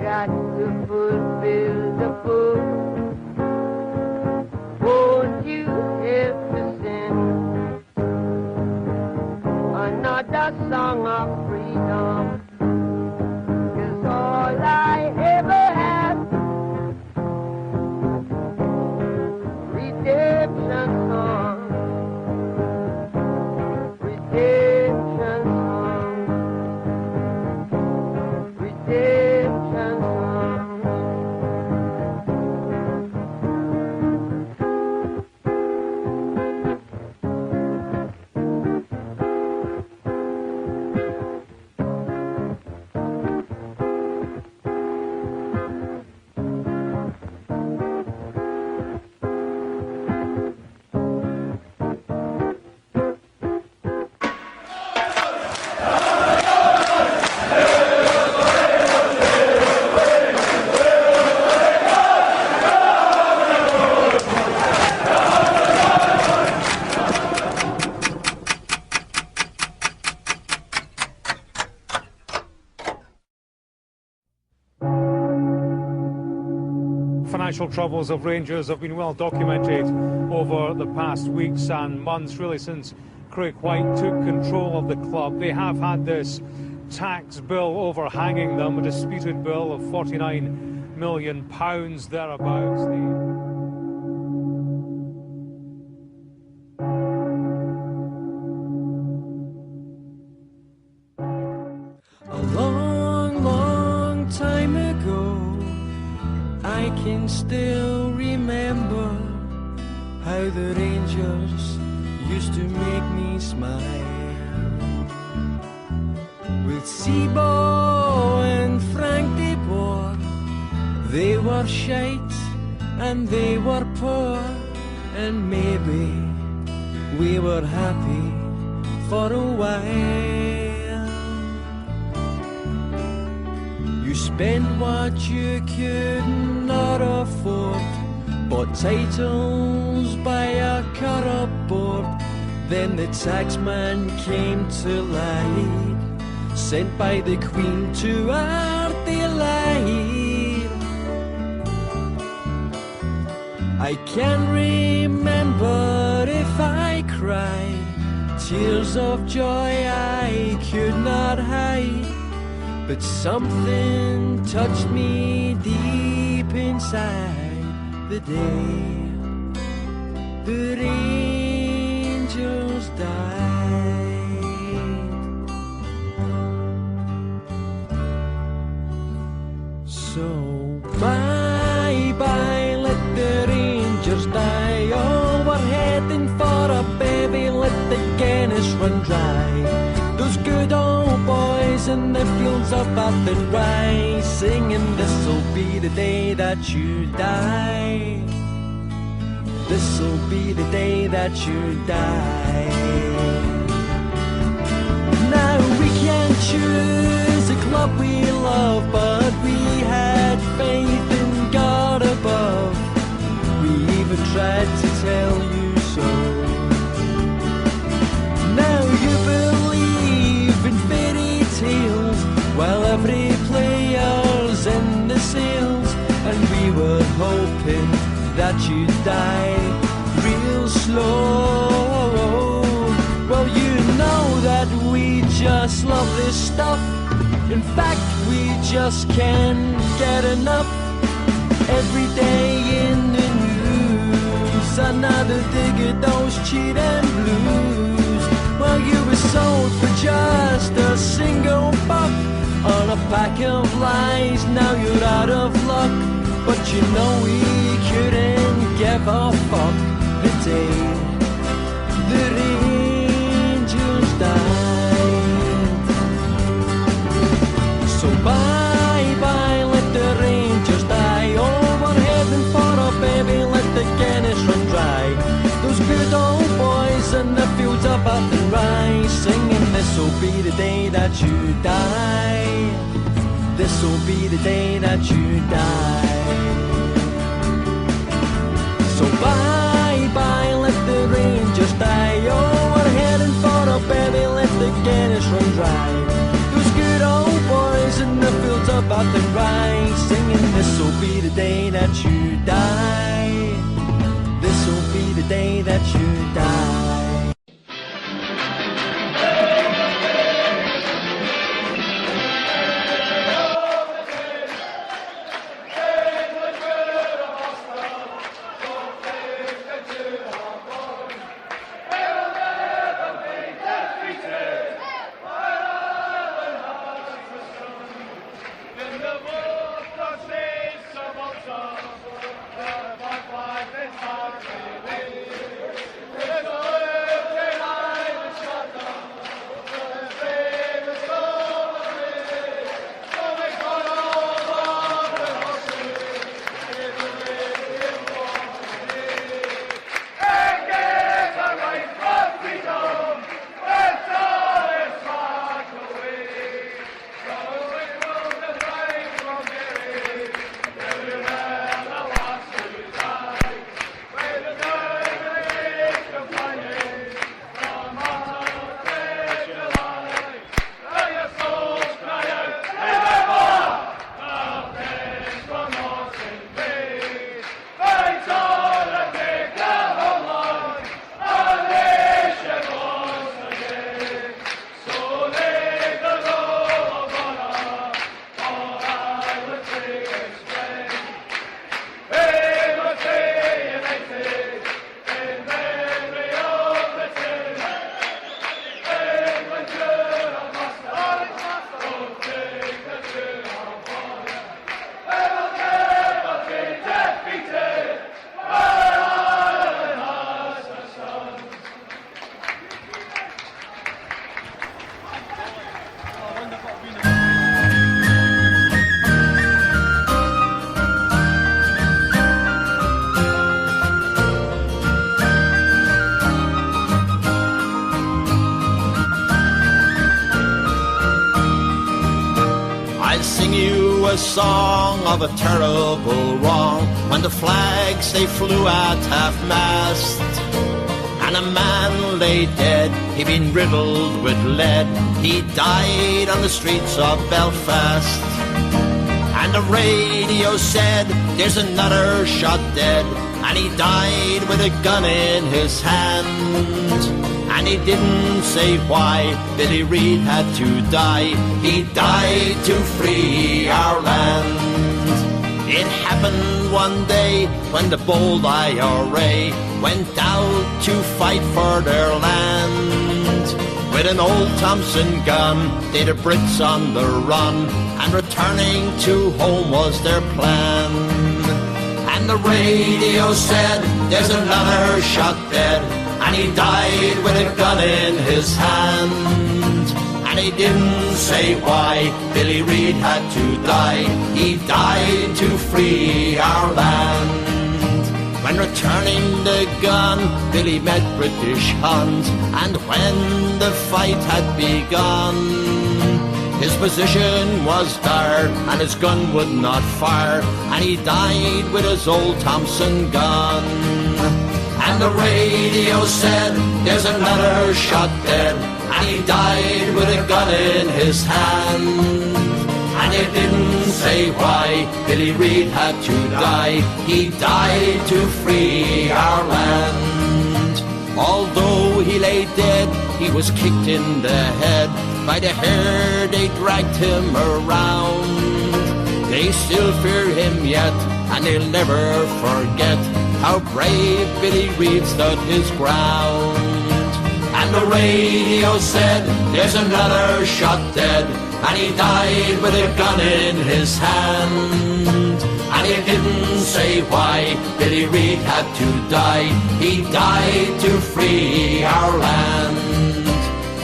Got to fulfill the book. Won't you help to sing another song of freedom? 'Cause all I ever had, redemption song, redemption song, redemption. Financial troubles of Rangers have been well documented over the past weeks and months, really since Craig White took control of the club. They have had this tax bill overhanging them, a disputed bill of £49 million thereabouts. A long, long time ago, I can still remember how the Rangers used to make me smile. With Seabow and Frank de Boer, they were shite and they were poor, and maybe we were happy for a while. You spent what you could not afford, bought titles by a corrupt board. Then the taxman came to light, sent by the Queen to our delight. I can't remember if I cried tears of joy I could not hide, but something touched me deep inside the day that angels died. So bye-bye, let the rangers die. Oh, we're heading for a baby, let the Guinness run dry. Those good old boys in the fields of Bath and Rye, singing, this'll be the day that you die. This'll be the day that you die. Now we can't choose a club we love, but we had faith in God above. We even tried to tell you so. Now you believe in fairy tales, while every player's in the sales, and we were hoping that you'd die real slow. Well, you know that we just love this stuff. In fact, we just can't get enough. Every day in the news, another dig at those cheating blues. Well, you were sold for just a single buck on a pack of lies. Now you're out of luck, but you know we couldn't give a fuck the day the angels died. So bye-bye, let the rangers die. Oh, we're heading for a baby, let the Guinness run dry. Those good old boys in the fields of Bath and Rye, singing, this'll be the day that you die. This'll be the day that you die. So bye-bye, let the rangers die. Oh, we're heading for a baby, let the Guinness run dry. Those good old boys in the fields of Bath and Rye, singing, this'll be the day that you die. This'll be the day that you die. A song of a terrible wrong, when the flags they flew at half-mast, and a man lay dead, he'd been riddled with lead, he died on the streets of Belfast. And And the radio said, there's another shot dead, and he died with a gun in his hand. And he didn't say why Billy Reid had to die. He died to free our land. It happened one day when the bold IRA went out to fight for their land. With an old Thompson gun, they the Brits on the run, and returning to home was their plan. And the radio said, there's another shot dead, and he died with a gun in his hand. And he didn't say why Billy Reid had to die. He died to free our land. When returning the gun, Billy met British Huns, and when the fight had begun, his position was dire, and his gun would not fire, and he died with his old Thompson gun. And the radio said, there's another shot dead, and he died with a gun in his hand. And it didn't say why Billy Reid had to die. He died to free our land. Although he lay dead, he was kicked in the head. By the hair they dragged him around. They still fear him yet, and they'll never forget how brave Billy Reid stood his ground. And the radio said, there's another shot dead, and he died with a gun in his hand. And he didn't say why Billy Reid had to die. He died to free our land.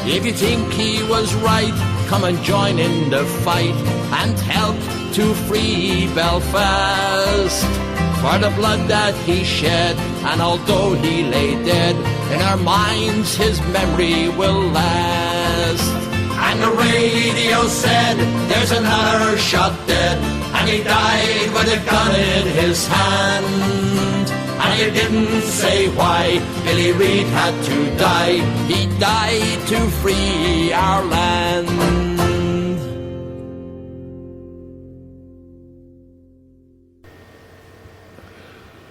If you think he was right, come and join in the fight and help to free Belfast. For the blood that he shed, and although he lay dead, in our minds his memory will last. And the radio said, there's another shot dead, and he died with a gun in his hand. And he didn't say why Billy Reid had to die. He died to free our land.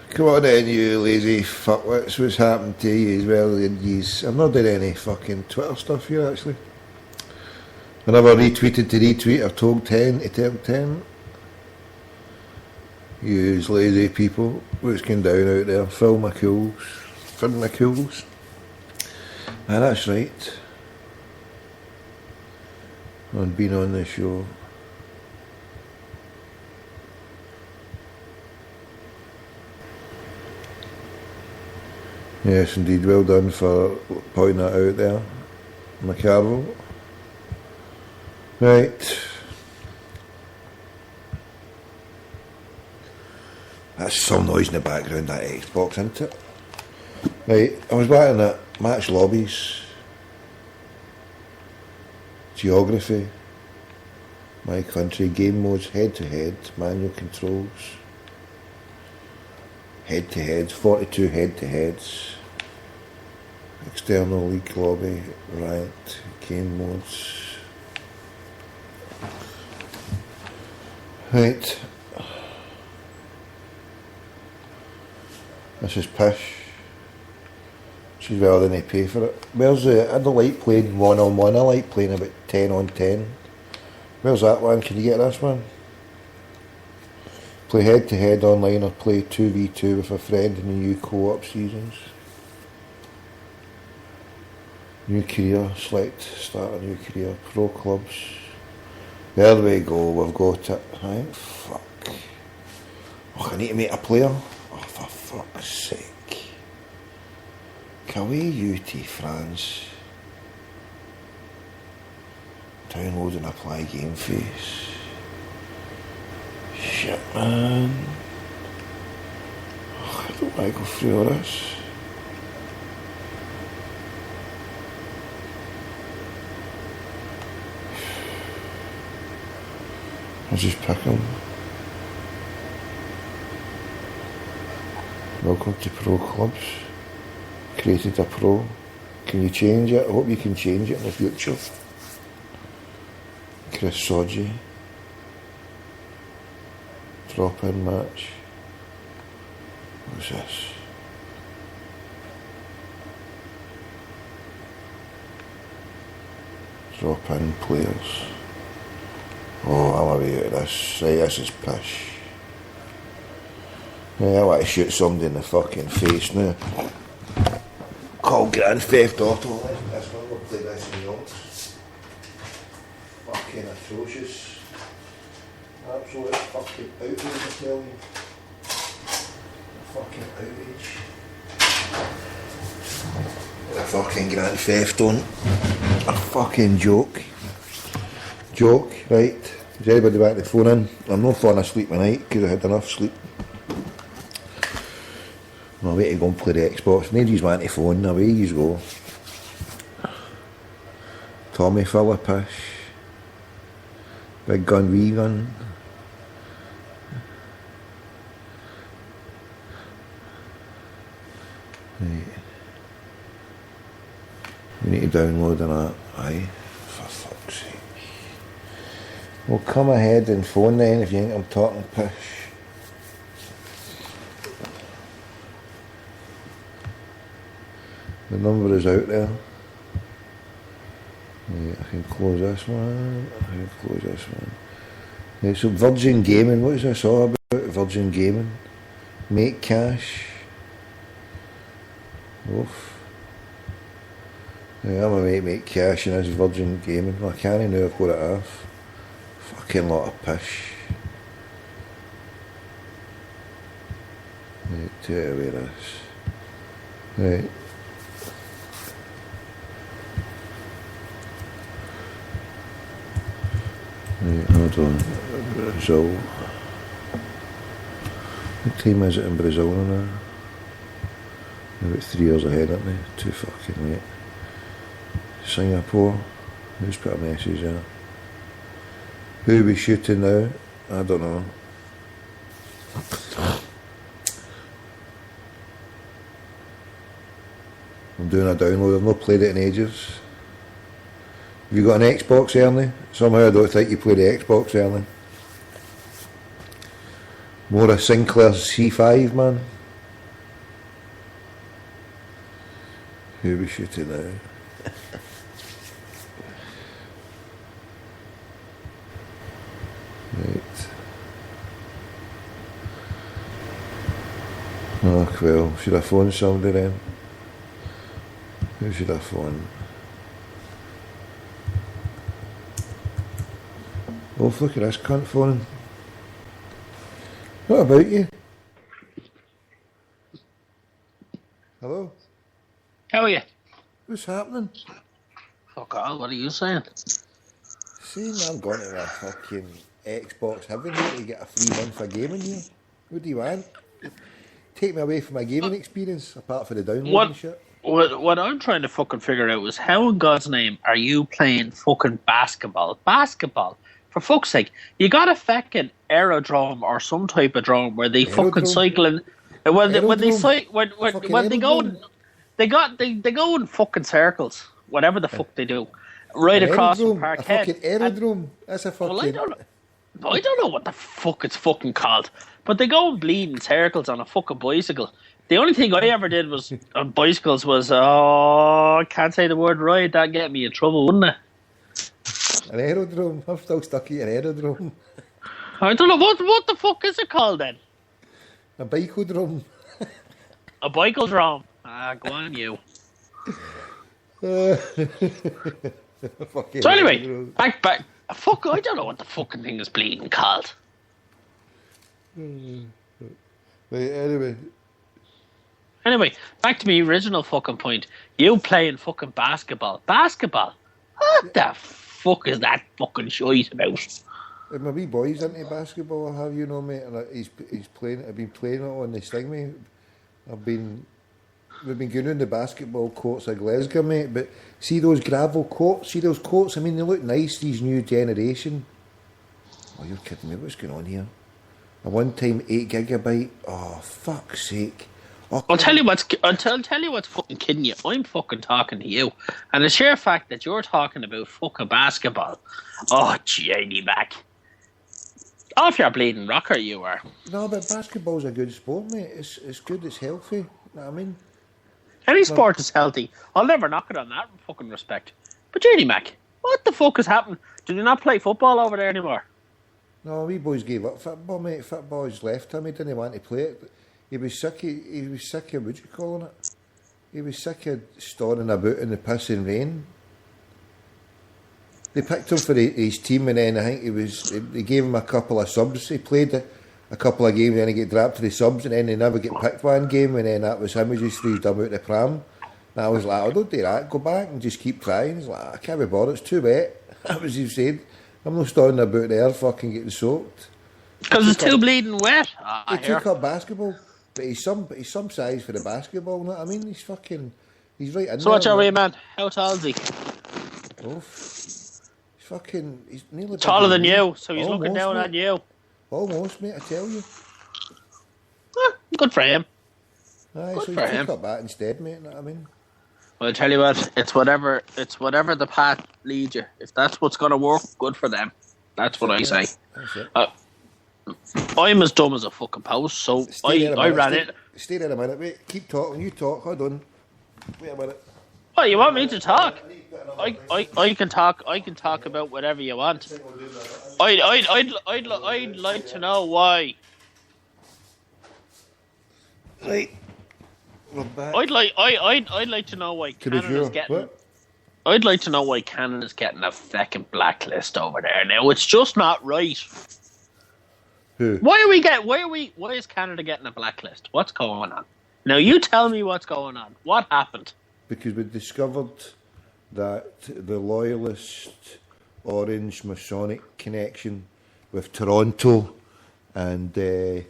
Come on then, you lazy fuckwits. What's happened to you as well? I'm not doing any fucking Twitter stuff here, actually. I never retweeted to retweet. I've told 10 to tell 10. Yous lazy people. What's going down out there? Fill my cools. Fill my cools. Ah, that's right. I've been on the show. Yes, indeed. Well done for pointing that out there, McCarville. Right. That's some noise in the background, that Xbox, isn't it? Right, I was watching at match lobbies, geography, my country, game modes, head-to-head, manual controls, head-to-heads, 42 head-to-heads, external league lobby, right, game modes. Right. This is pish. She's well didn't pay for it. Where's the... I don't like playing one-on-one, I like playing about 10 on 10. Where's that one? Can you get this one? Play head-to-head online or play 2v2 with a friend in the new co-op seasons. New career, select, start a new career, pro clubs. There we go, we've got it. Right, fuck. Oh, I need to make a player. Oh, for fuck's sake. Can we UT France? Download and apply game face. Shit, man. Oh, I don't want to go through all this. I'll just pick them. Welcome to Pro Clubs. Created a pro. Can you change it? I hope you can change it in the future. Chris Sodgy. Drop-in match. What's this? Drop-in players. Oh, I'm away out of this. Right, this is pish. Yeah, I want to shoot somebody in the fucking face now. Call Grand Theft Auto. Let's not go play this in the office. Fucking atrocious. Absolute fucking outrage, I tell you. Fucking outrage. The fucking Grand Theft on. A fucking joke. Joke, right. Is anybody back to the phone in? I'm not falling asleep tonight because I had enough sleep. I'll wait to go and play the Xbox. Nobody's want to phone, away you go. Tommy Philippish. Big gun, wee gun. Right. We need to download an app, aye, for fuck's sake. Well, come ahead and phone then if you think I'm talking pish. The number is out there. Right, I can close this one. I can close this one. Right, so Virgin Gaming, what is this all about? Virgin Gaming. Make cash. Oof. Yeah, I'm a make cash in this Virgin Gaming. Well, I can't now, I've got it off. Fucking lot of pish. Right, take it away this. Right. Right, hold on. Brazil. What time is it in Brazil now? About 3 years ahead, aren't they? Too fucking late. Singapore. Who's put a message in? Who are we shooting now? I don't know. I'm doing a download. I've not played it in ages. Have you got an Xbox, Ernie? Somehow I don't think you play the Xbox, Ernie. More a Sinclair C5, man. Who are we shooting now? Right. Oh, well, should I phone somebody then? Who should I phone? Oh, look at this cunt phoning. What about you? Hello? How are you? What's happening? Fuck all, what are you saying? Saying I'm going to a fucking Xbox heaven here to get a free month of gaming here. What do you want? Take me away from my gaming experience, apart from the downloading shit. What I'm trying to fucking figure out is how in God's name are you playing fucking basketball? Basketball? For fuck's sake, you got a fucking aerodrome or some type of drone where they fucking cycle in. When they go in fucking circles, whatever the fuck they do, right across the park. A fucking aerodrome. That's a fucking. Well, I don't know what the fuck it's fucking called, but they go and bleed in circles on a fucking bicycle. The only thing I ever did was on bicycles was I can't say the word right. That'd get me in trouble, wouldn't it? An aerodrome. I'm still stuck in an aerodrome. I don't know what the fuck is it called then? A bicodrome. A bicodrome. Ah, go on you. So anyway, back. Fuck, I don't know what the fucking thing is bleeding called. Right, Anyway, back to my original fucking point. You playing fucking basketball. Basketball? What the fuck is that fucking shite about? My wee boy's into basketball, have you know, mate? And he's playing. I've been playing it on this thing, mate. We've been going on the basketball courts of Glasgow, mate. But see those gravel courts? See those courts? I mean, they look nice. These new generation. Oh, you're kidding me! What's going on here? A one-time 8 gigabyte. Oh, fuck's sake! Oh, I'll tell you what's fucking kidding you. I'm fucking talking to you, and the sheer fact that you're talking about fucking basketball. Oh, Jenny back. Off your bleeding rocker, you are. No, but basketball's a good sport, mate. It's good, it's healthy. You know what I mean? Any sport is healthy. I'll never knock it on that fucking respect. But Judy Mac, what the fuck has happened? Do you not play football over there anymore? No, we boys gave up football, mate. Football has left him. He didn't want to play it. He was sick of, what do you call it? He was sick of storing about in the piss and rain. They picked him for his team, and then I think they gave him a couple of subs. He played a couple of games, and then he get dropped to the subs, and then he never get picked one game, and then that was him. He just threw him out the pram. And I was like, oh, don't do that. Go back and just keep trying. He's like, I can't be bothered. It's too wet. That was he said. I'm not storing about there, fucking getting soaked. Because it's too bleeding wet. He took up basketball, but he's some size for the basketball. You know what I mean? He's right in there. So what's your way, man? How tall is he? Oh, he's nearly taller than you, so he's looking down on you. Almost, mate, I tell you. Good for him. Aye, good so for he him. took up that instead, mate, you know what I mean? Well, I tell you what, it's whatever the path leads you. If that's what's going to work, good for them. That's what I say. That's it. I'm as dumb as a fucking post, so I ran it. Stay there a minute, mate. Keep talking. You talk. Hold on. Wait a minute. Oh, you want me to talk? I can talk. I can talk about whatever you want. I'd like to know why. Right. We're back. I'd like to know why Canada's getting. What? I'd like to know why Canada's getting a fucking blacklist over there. Now it's just not right. Who? Why is Canada getting a blacklist? What's going on? Now you tell me what's going on. What happened? Because we discovered that the loyalist Orange Masonic connection with Toronto and do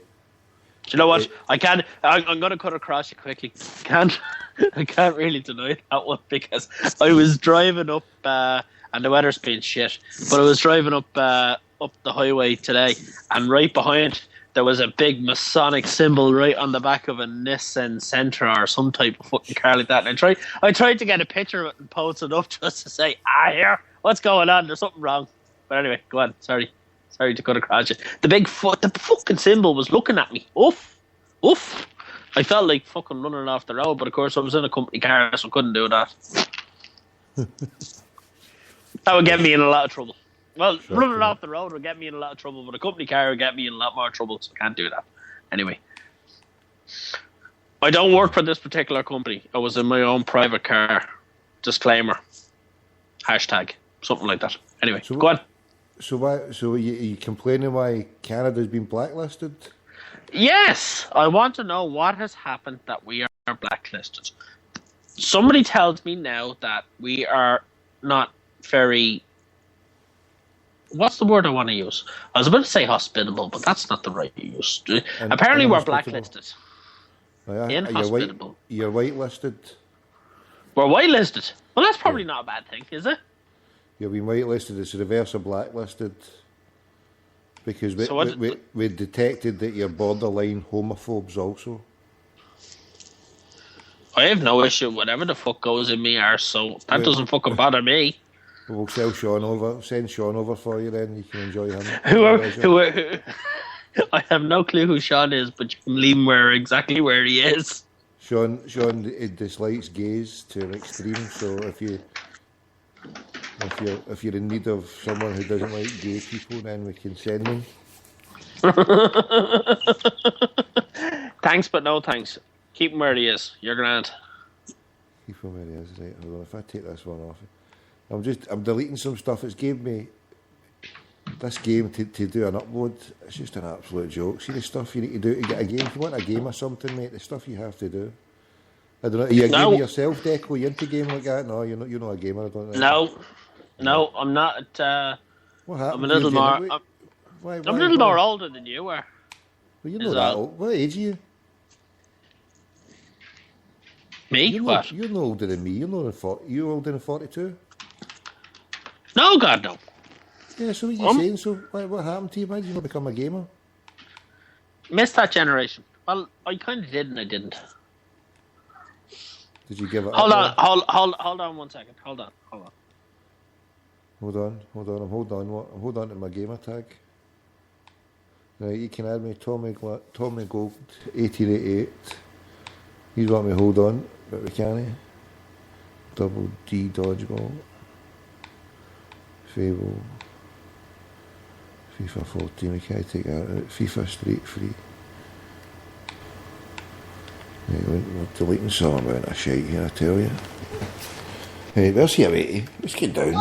you know what? I'm going to cut across you quickly. I can't really deny that one because I was driving up and the weather's been shit. But I was driving up the highway today, and right behind there was a big Masonic symbol right on the back of a Nissan Sentra or some type of fucking car like that. And I tried to get a picture of it and post it up just to say, here, what's going on? There's something wrong. But anyway, go on. Sorry to cut across you. The fucking symbol was looking at me. Oof. I felt like fucking running off the road, but of course I was in a company car, so I couldn't do that. That would get me in a lot of trouble. Well, running off the road would get me in a lot of trouble, but a company car would get me in a lot more trouble, so I can't do that. Anyway. I don't work for this particular company. I was in my own private car. Disclaimer. Hashtag. Something like that. Anyway, go on. So are you complaining why Canada's been blacklisted? Yes! I want to know what has happened that we are blacklisted. Somebody tells me now that we are not very... What's the word I want to use? I was about to say hospitable, but that's not the right use. Apparently we're blacklisted. Inhospitable. You're whitelisted. We're whitelisted? Well, that's probably not a bad thing, is it? You've been whitelisted. It's the reverse of blacklisted. Because we detected that you're borderline homophobes also. I have no issue with whatever the fuck goes in me arse, so that doesn't fucking bother me. We'll send Sean over for you then, you can enjoy him. Who I have no clue who Sean is, but you can leave him exactly where he is. Sean dislikes gays to an extreme, so if you're in need of someone who doesn't like gay people, then we can send them. Thanks, but no thanks. Keep him where he is. You're grand. Keep him where he is, right? Hold on, if I take this one off. I'm deleting some stuff. It's gave me this game to do an upload. It's just an absolute joke. See the stuff you need to do to get a game. If you want a game or something, mate, the stuff you have to do. I don't know. Are you a gamer yourself, Deco? Are you into game like that? No, you're not a gamer. I don't know. No, I'm not. What happened? I'm a little more. I'm a little more older than you are. Well, you're not that old. What age are you? Me? What? You're no older than me. You're not 40. You're older than 42. No, God, no. Yeah, so what are you saying? So what happened to you? Why did you not become a gamer? Missed that generation. Well, I kind of did and I didn't. Did you give it Hold up? Hold on 1 second. Hold on. Hold on. I'm hold on to my gamer tag. Right, you can add me Tommy Gold 1888. He's got me hold on, but we can't. Double D Dodgeball. Fable. FIFA 14, we can't take that out. FIFA Street Free. Right, we're deleting some amount of shite here, I tell you. Hey, where's he away? Let's get down.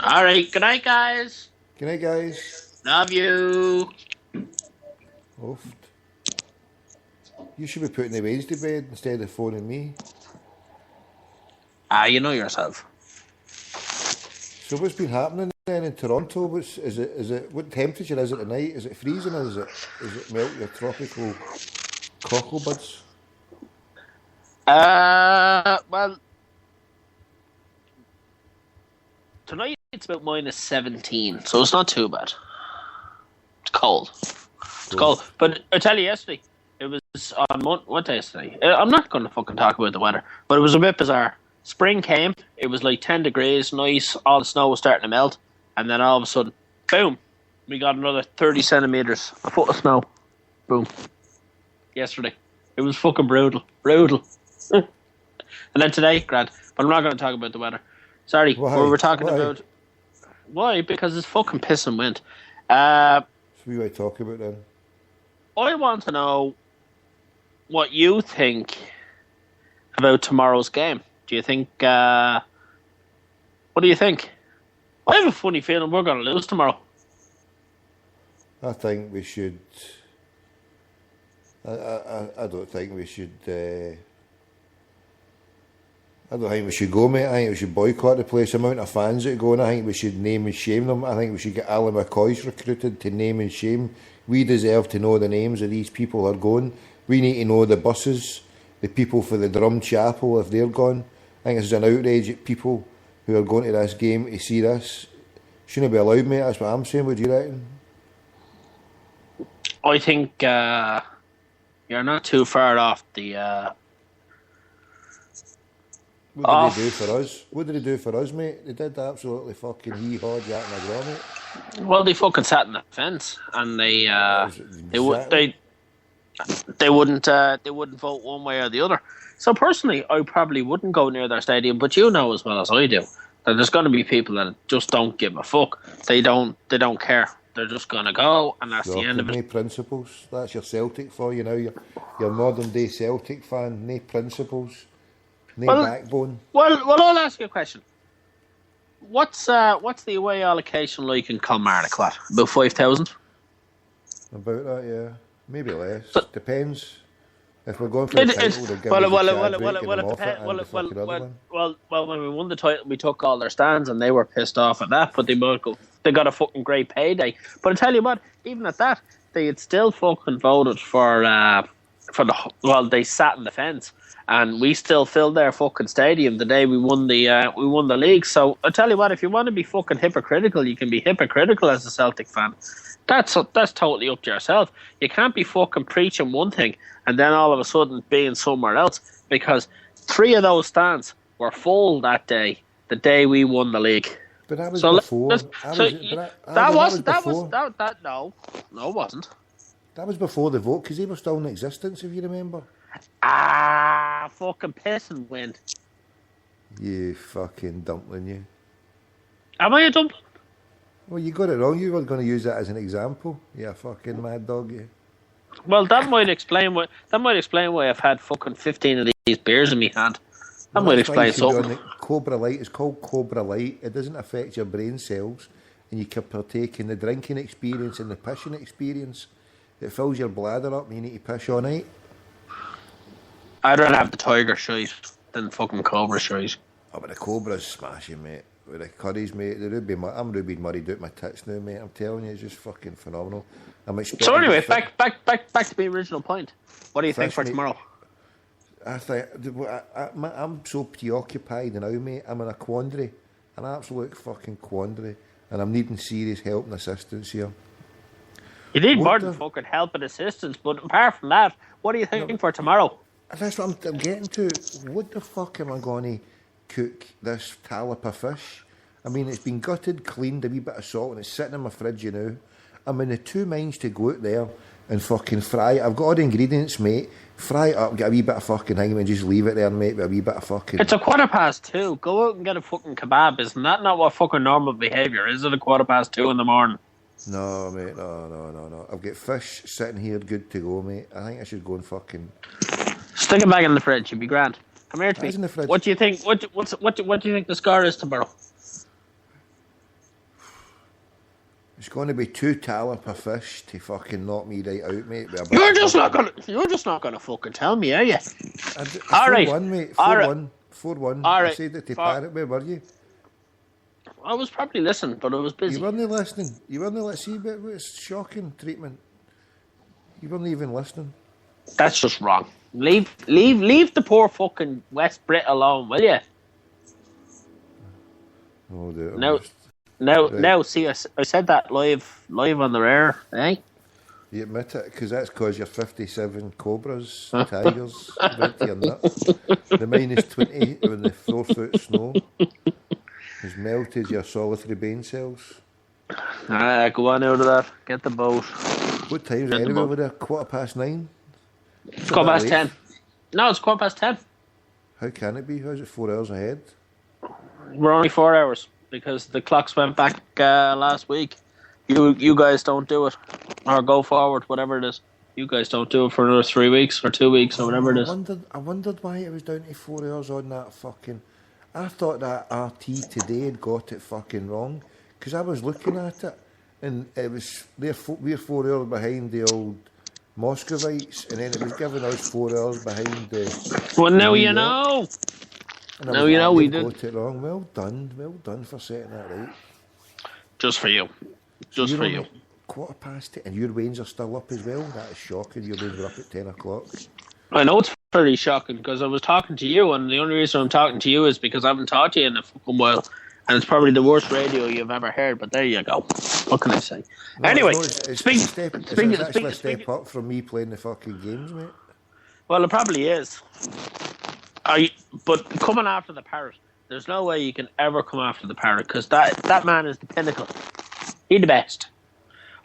Alright, good night, guys. Good night, guys. Love you. Oft. You should be putting the Wednesday bed instead of phoning me. You know yourself. So what's been happening then in Toronto? Is it what temperature is it tonight? Is it freezing or is it melt your tropical cockle buds? Well, tonight it's about -17, so it's not too bad. It's cold. It's cold. But I tell you, yesterday, it was on what day is today? I'm not going to fucking talk about the weather, but it was a bit bizarre. Spring came, it was like 10 degrees, nice, all the snow was starting to melt, and then all of a sudden, boom, we got another 30 centimetres, a foot of snow. Boom. Yesterday. It was fucking brutal. Brutal. And then today, grand. But I'm not going to talk about the weather. Sorry, Why? we were talking Why? about... Why? Because it's fucking piss and wind. So we were talking about then. I want to know what you think about tomorrow's game. Do you think... what do you think? I have a funny feeling we're going to lose tomorrow. I think we should... I don't think we should... I don't think we should go, mate. I think we should boycott the place. The amount of fans that are going, I think we should name and shame them. I think we should get Alan McCoy's recruited to name and shame. We deserve to know the names of these people who are going. We need to know the buses, the people for the drum chapel, if they're gone. I think this is an outrage at people who are going to this game to see this. Shouldn't be allowed, mate. That's what I'm saying. What do you reckon? I think you're not too far off the... What did they do for us? What did they do for us, mate? They did absolutely fucking hee-haw, Jack and a mate. Well, they fucking sat in the fence, and they wouldn't vote one way or the other. So personally, I probably wouldn't go near their stadium. But you know as well as I do that there's going to be people that just don't give a fuck. They don't care. They're just going to go, and that's the end of it. No principles. That's your Celtic for you now. You're modern day Celtic fan. No principles. No backbone. Well, I'll ask you a question. What's the away allocation like in Kilmarnock? About 5,000? About that, yeah. Maybe less. Depends. If we're going for the title, they'll give well, when we won the title, we took all their stands, and they were pissed off at that. But they got a fucking great payday. But I tell you what, even at that, they had still fucking voted for they sat in the fence. And we still filled their fucking stadium the day we won the league. So I tell you what, if you want to be fucking hypocritical, you can be hypocritical as a Celtic fan. That's totally up to yourself. You can't be fucking preaching one thing and then all of a sudden being somewhere else, because 3 of those stands were full that day, the day we won the league. But that was before. No, it wasn't. That was before the vote, because they were still in existence, if you remember. Fucking piss and wind. You fucking dumpling, you. Am I a dumpling? Well, you got it wrong. You were going to use that as an example. You fucking mad dog, you. Well, that might explain why I've had fucking 15 of these beers in my hand. That might explain something. Cobra Light is called Cobra Light. It doesn't affect your brain cells, and you can partake in the drinking experience and the pissing experience. It fills your bladder up, and you need to piss all night. I'd rather have the Tiger shite than fucking Cobra shite. Oh, but the Cobra's smashing, mate. With the curries, mate. I'm Ruby Murray doing my tits now, mate. I'm telling you, it's just fucking phenomenal. So anyway, back to the original point. What do you think for tomorrow? I think I'm so preoccupied now, mate. I'm in a quandary, an absolute fucking quandary, and I'm needing serious help and assistance here. You need more than fucking help and assistance, but apart from that, what do you think for tomorrow? That's what I'm getting to. What the fuck am I going to cook this tallop of fish? I mean, it's been gutted, cleaned, a wee bit of salt, and it's sitting in my fridge, you know. I'm in the two minds to go out there and fucking fry it. I've got all the ingredients, mate. Fry it up, get a wee bit of fucking thing, and just leave it there, mate, with a wee bit of fucking... It's a 2:15. Go out and get a fucking kebab. Isn't that not what fucking normal behaviour? Is it a 2:15 in the morning? No, mate, no. I've got fish sitting here good to go, mate. I think I should go and fucking... Stick it back in the fridge, you'd be grand. Come here to me. In the fridge. What do you think? What do you think the score is tomorrow? It's going to be 2 talent per fish to fucking knock me right out, mate. You're just not gonna fucking tell me, are you? All right, 4-1, mate. 4-1. All right. 4-1. All right. I said it to Parrot. Where were you? I was probably listening, but I was busy. You weren't listening. Let's see, but it's shocking treatment. You weren't even listening. That's just wrong. Leave the poor fucking West Brit alone, will you? Oh, dear. Now, see, I said that live on the air, eh? You admit it, because that's because you're 57 cobras, tigers, right to your nuts. The -20 when the 4-foot snow has melted your solitary brain cells. Go on out of that. Get the boat. What time is it anyway over there? 9:15? It's 10:15. No, it's 10:15. How can it be? How's it 4 hours ahead? We're only 4 hours because the clocks went back last week. You guys don't do it, or go forward, whatever it is. You guys don't do it for another 3 weeks or 2 weeks or whatever it is. I wondered why it was down to 4 hours on that fucking... I thought that RT today had got it fucking wrong, because I was looking at it and it was we're 4 hours behind the old Moscovites, and then it was giving us 4 hours behind the... Well, now you know. Now you know we did. Got it wrong. Well done for setting that right. Just for you. Just for you. 10:15, and your wains are still up as well. That is shocking. Your wains were up at 10 o'clock. I know it's pretty shocking because I was talking to you, and the only reason I'm talking to you is because I haven't talked to you in a fucking while, and it's probably the worst radio you've ever heard. But there you go. What can I say? No, anyway, it's actually a step up from me playing the fucking games, mate. Well, it probably is. But coming after the Parrot, there's no way you can ever come after the Parrot because that man is the pinnacle. He's the best.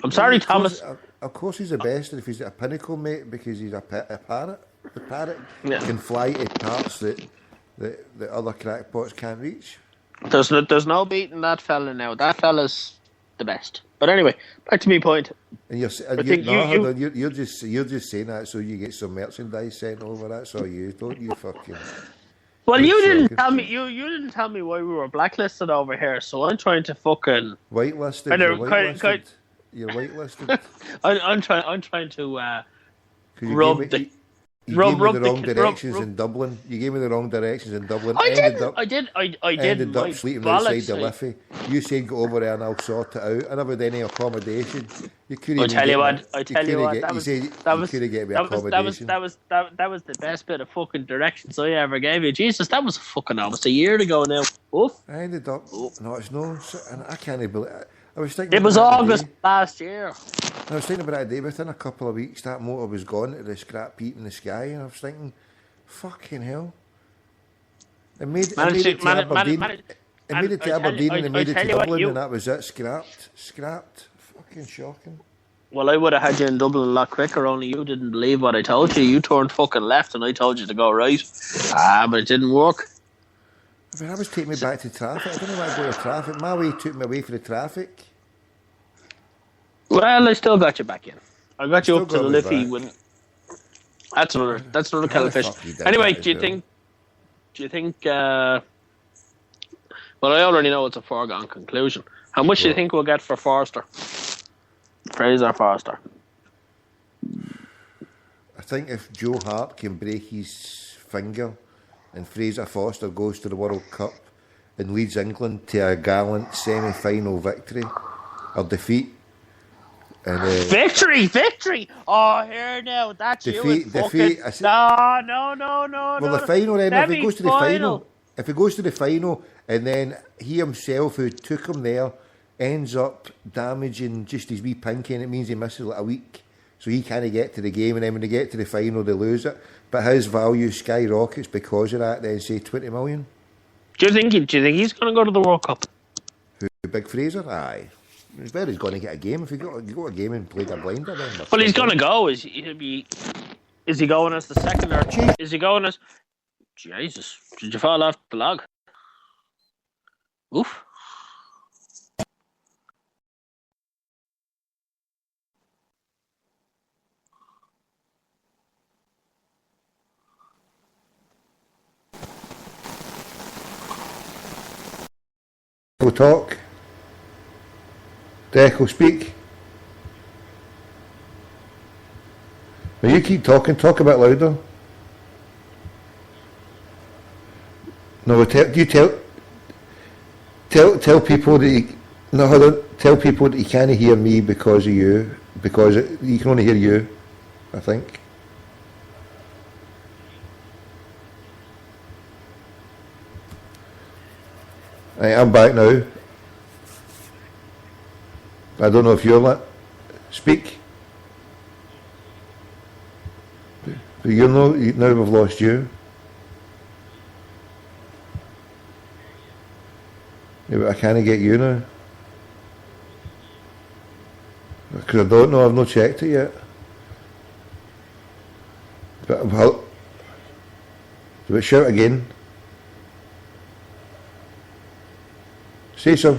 I'm sorry, Thomas. Of course he's the best, and if he's a pinnacle, mate, because he's a parrot. The parrot can fly to parts that other crackpots can't reach. There's no beating that fella now. That fella's the best. But anyway, back to my point. And you're just saying that so you get some merchandise sent over. That's all you, don't you? Fucking. Well, you didn't tell me. You didn't tell me why we were blacklisted over here. So I'm trying to fucking whitelisted. You're whitelisted. I'm trying to rub the. You gave me the wrong directions in Dublin. You gave me the wrong directions in Dublin. I did. Ended up sleeping outside the Liffey. You said go over there and I'll sort it out. I never did any accommodation. You couldn't. That was the best bit of fucking directions I ever gave you. Jesus, that was fucking almost a year ago now. Oof. I ended up. No, it's no. And I can't believe. I was thinking. It was August last year. I was thinking about that day. Within a couple of weeks, that motor was gone to the scrap heap in the sky, and I was thinking, "Fucking hell!" It made it to Aberdeen, and it made it to Dublin, and that was it. Scrapped. Fucking shocking. Well, I would have had you in Dublin a lot quicker. Only you didn't believe what I told you. You turned fucking left, and I told you to go right. But it didn't work. I mean, I was taking me back to traffic. I didn't want to go to traffic. My way took me away from the traffic. Well, I still got you back in. I got you up to the Liffey when. That's another kettle of fish. Anyway, do you think? Well, I already know it's a foregone conclusion. How much do you think we'll get for Forster? Fraser Forster. I think if Joe Hart can break his finger, and Fraser Forster goes to the World Cup and leads England to a gallant semi-final victory or defeat. And, victory! Oh, here now, that's defeat. No. Well, the final then, if it goes to the final, and then he himself, who took him there, ends up damaging just his wee pinky, and it means he misses like a week, so he can't get to the game, and then when they get to the final, they lose it. But his value skyrockets because of that. Then say 20 million. Do you think he's going to go to the World Cup? Who, Big Fraser? Aye. He's where he's going to get a game. If you got a game and played a blinder, then. Well, he's going to go. Is he going as the second or is he going as? Jesus, did you fall off the log? Oof. We'll talk. Deco, speak. Now you keep talking. Talk a bit louder. No, tell people that tell people that you can't hear me because of you, because you can only hear you, I think. Right, I'm back now. I don't know if you're lit. Speak. But you know, now we've lost you. Yeah, but I can't get you now. Because I don't know, I've not checked it yet. But shout again. Say so.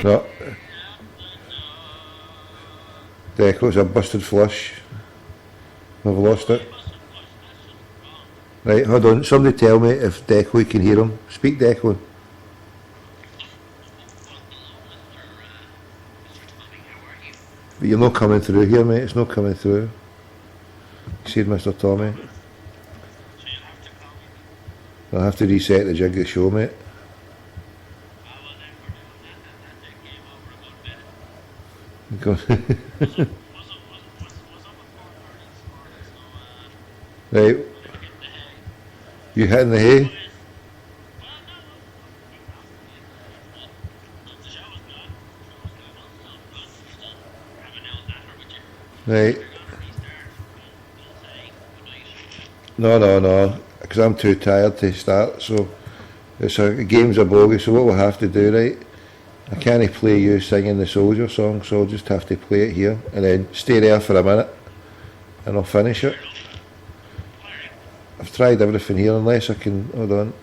No. Deco's a busted flush. I've lost it. Right, hold on. Somebody tell me if Deco can hear him. Speak, Deco. But you're not coming through here, mate. It's not coming through. You said Mr. Tommy. I'll have to reset the jig of the show, mate. Right. You hitting the hay? Right. No. Because I'm too tired to start, so the game's a bogey, so what we'll have to do, right? I can't play you singing the Soldier song, so I'll just have to play it here and then stay there for a minute and I'll finish it. I've tried everything here unless I can, hold on.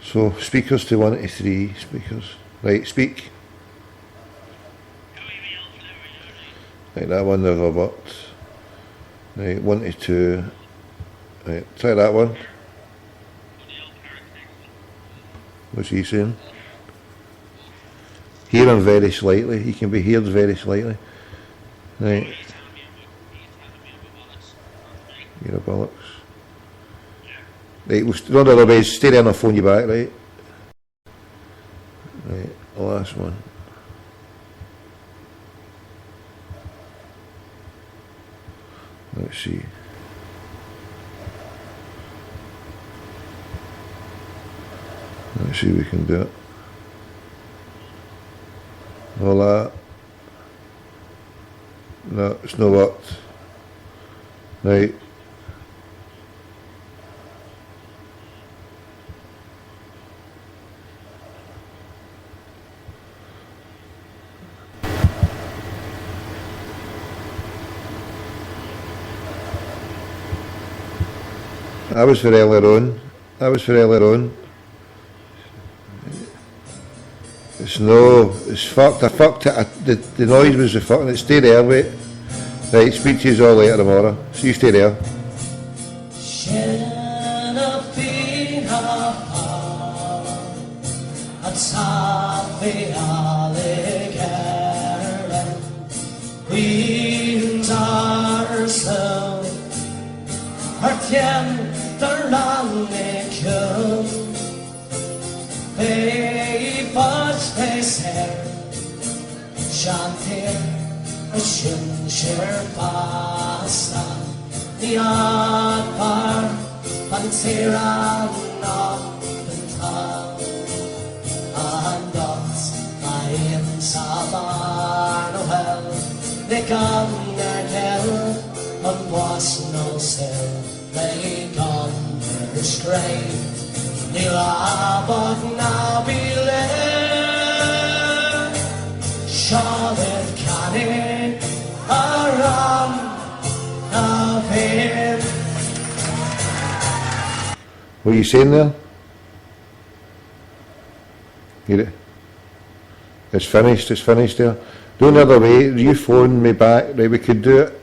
So speakers to 1 to 3 speakers. Right, speak. Right, that one there, Robert. Right, 1 to 2. Right, try that one. What's he saying? Hear him very slightly. He can be heard very slightly. Right. You're a bollocks. Right, we'll no otherwise stay there and I'll phone you back, right? Right, the last one. Let's see. Let's see if we can do it. All that. No, it's not worked. Right. That was for earlier on. It's fucked. I fucked it. The noise was the fucking. It stay there, wait. Right, speak to you all later tomorrow. So you stay there. And Nick on their hill, and was no still, they gone their straight. Neil Abbott now be left, Charlotte Canning, around of him. What are you saying there? It's finished there. Do another way, you phone me back, right, we could do it.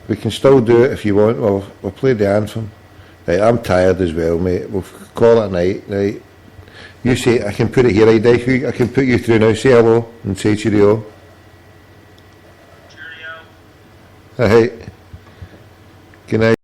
We can still do it if you want. We'll play the anthem. Right, I'm tired as well, mate. We'll call it a night, right? You say, I can put it here, right, Dyke? I can put you through now. Say hello and say cheerio. Cheerio. Alright. Good night.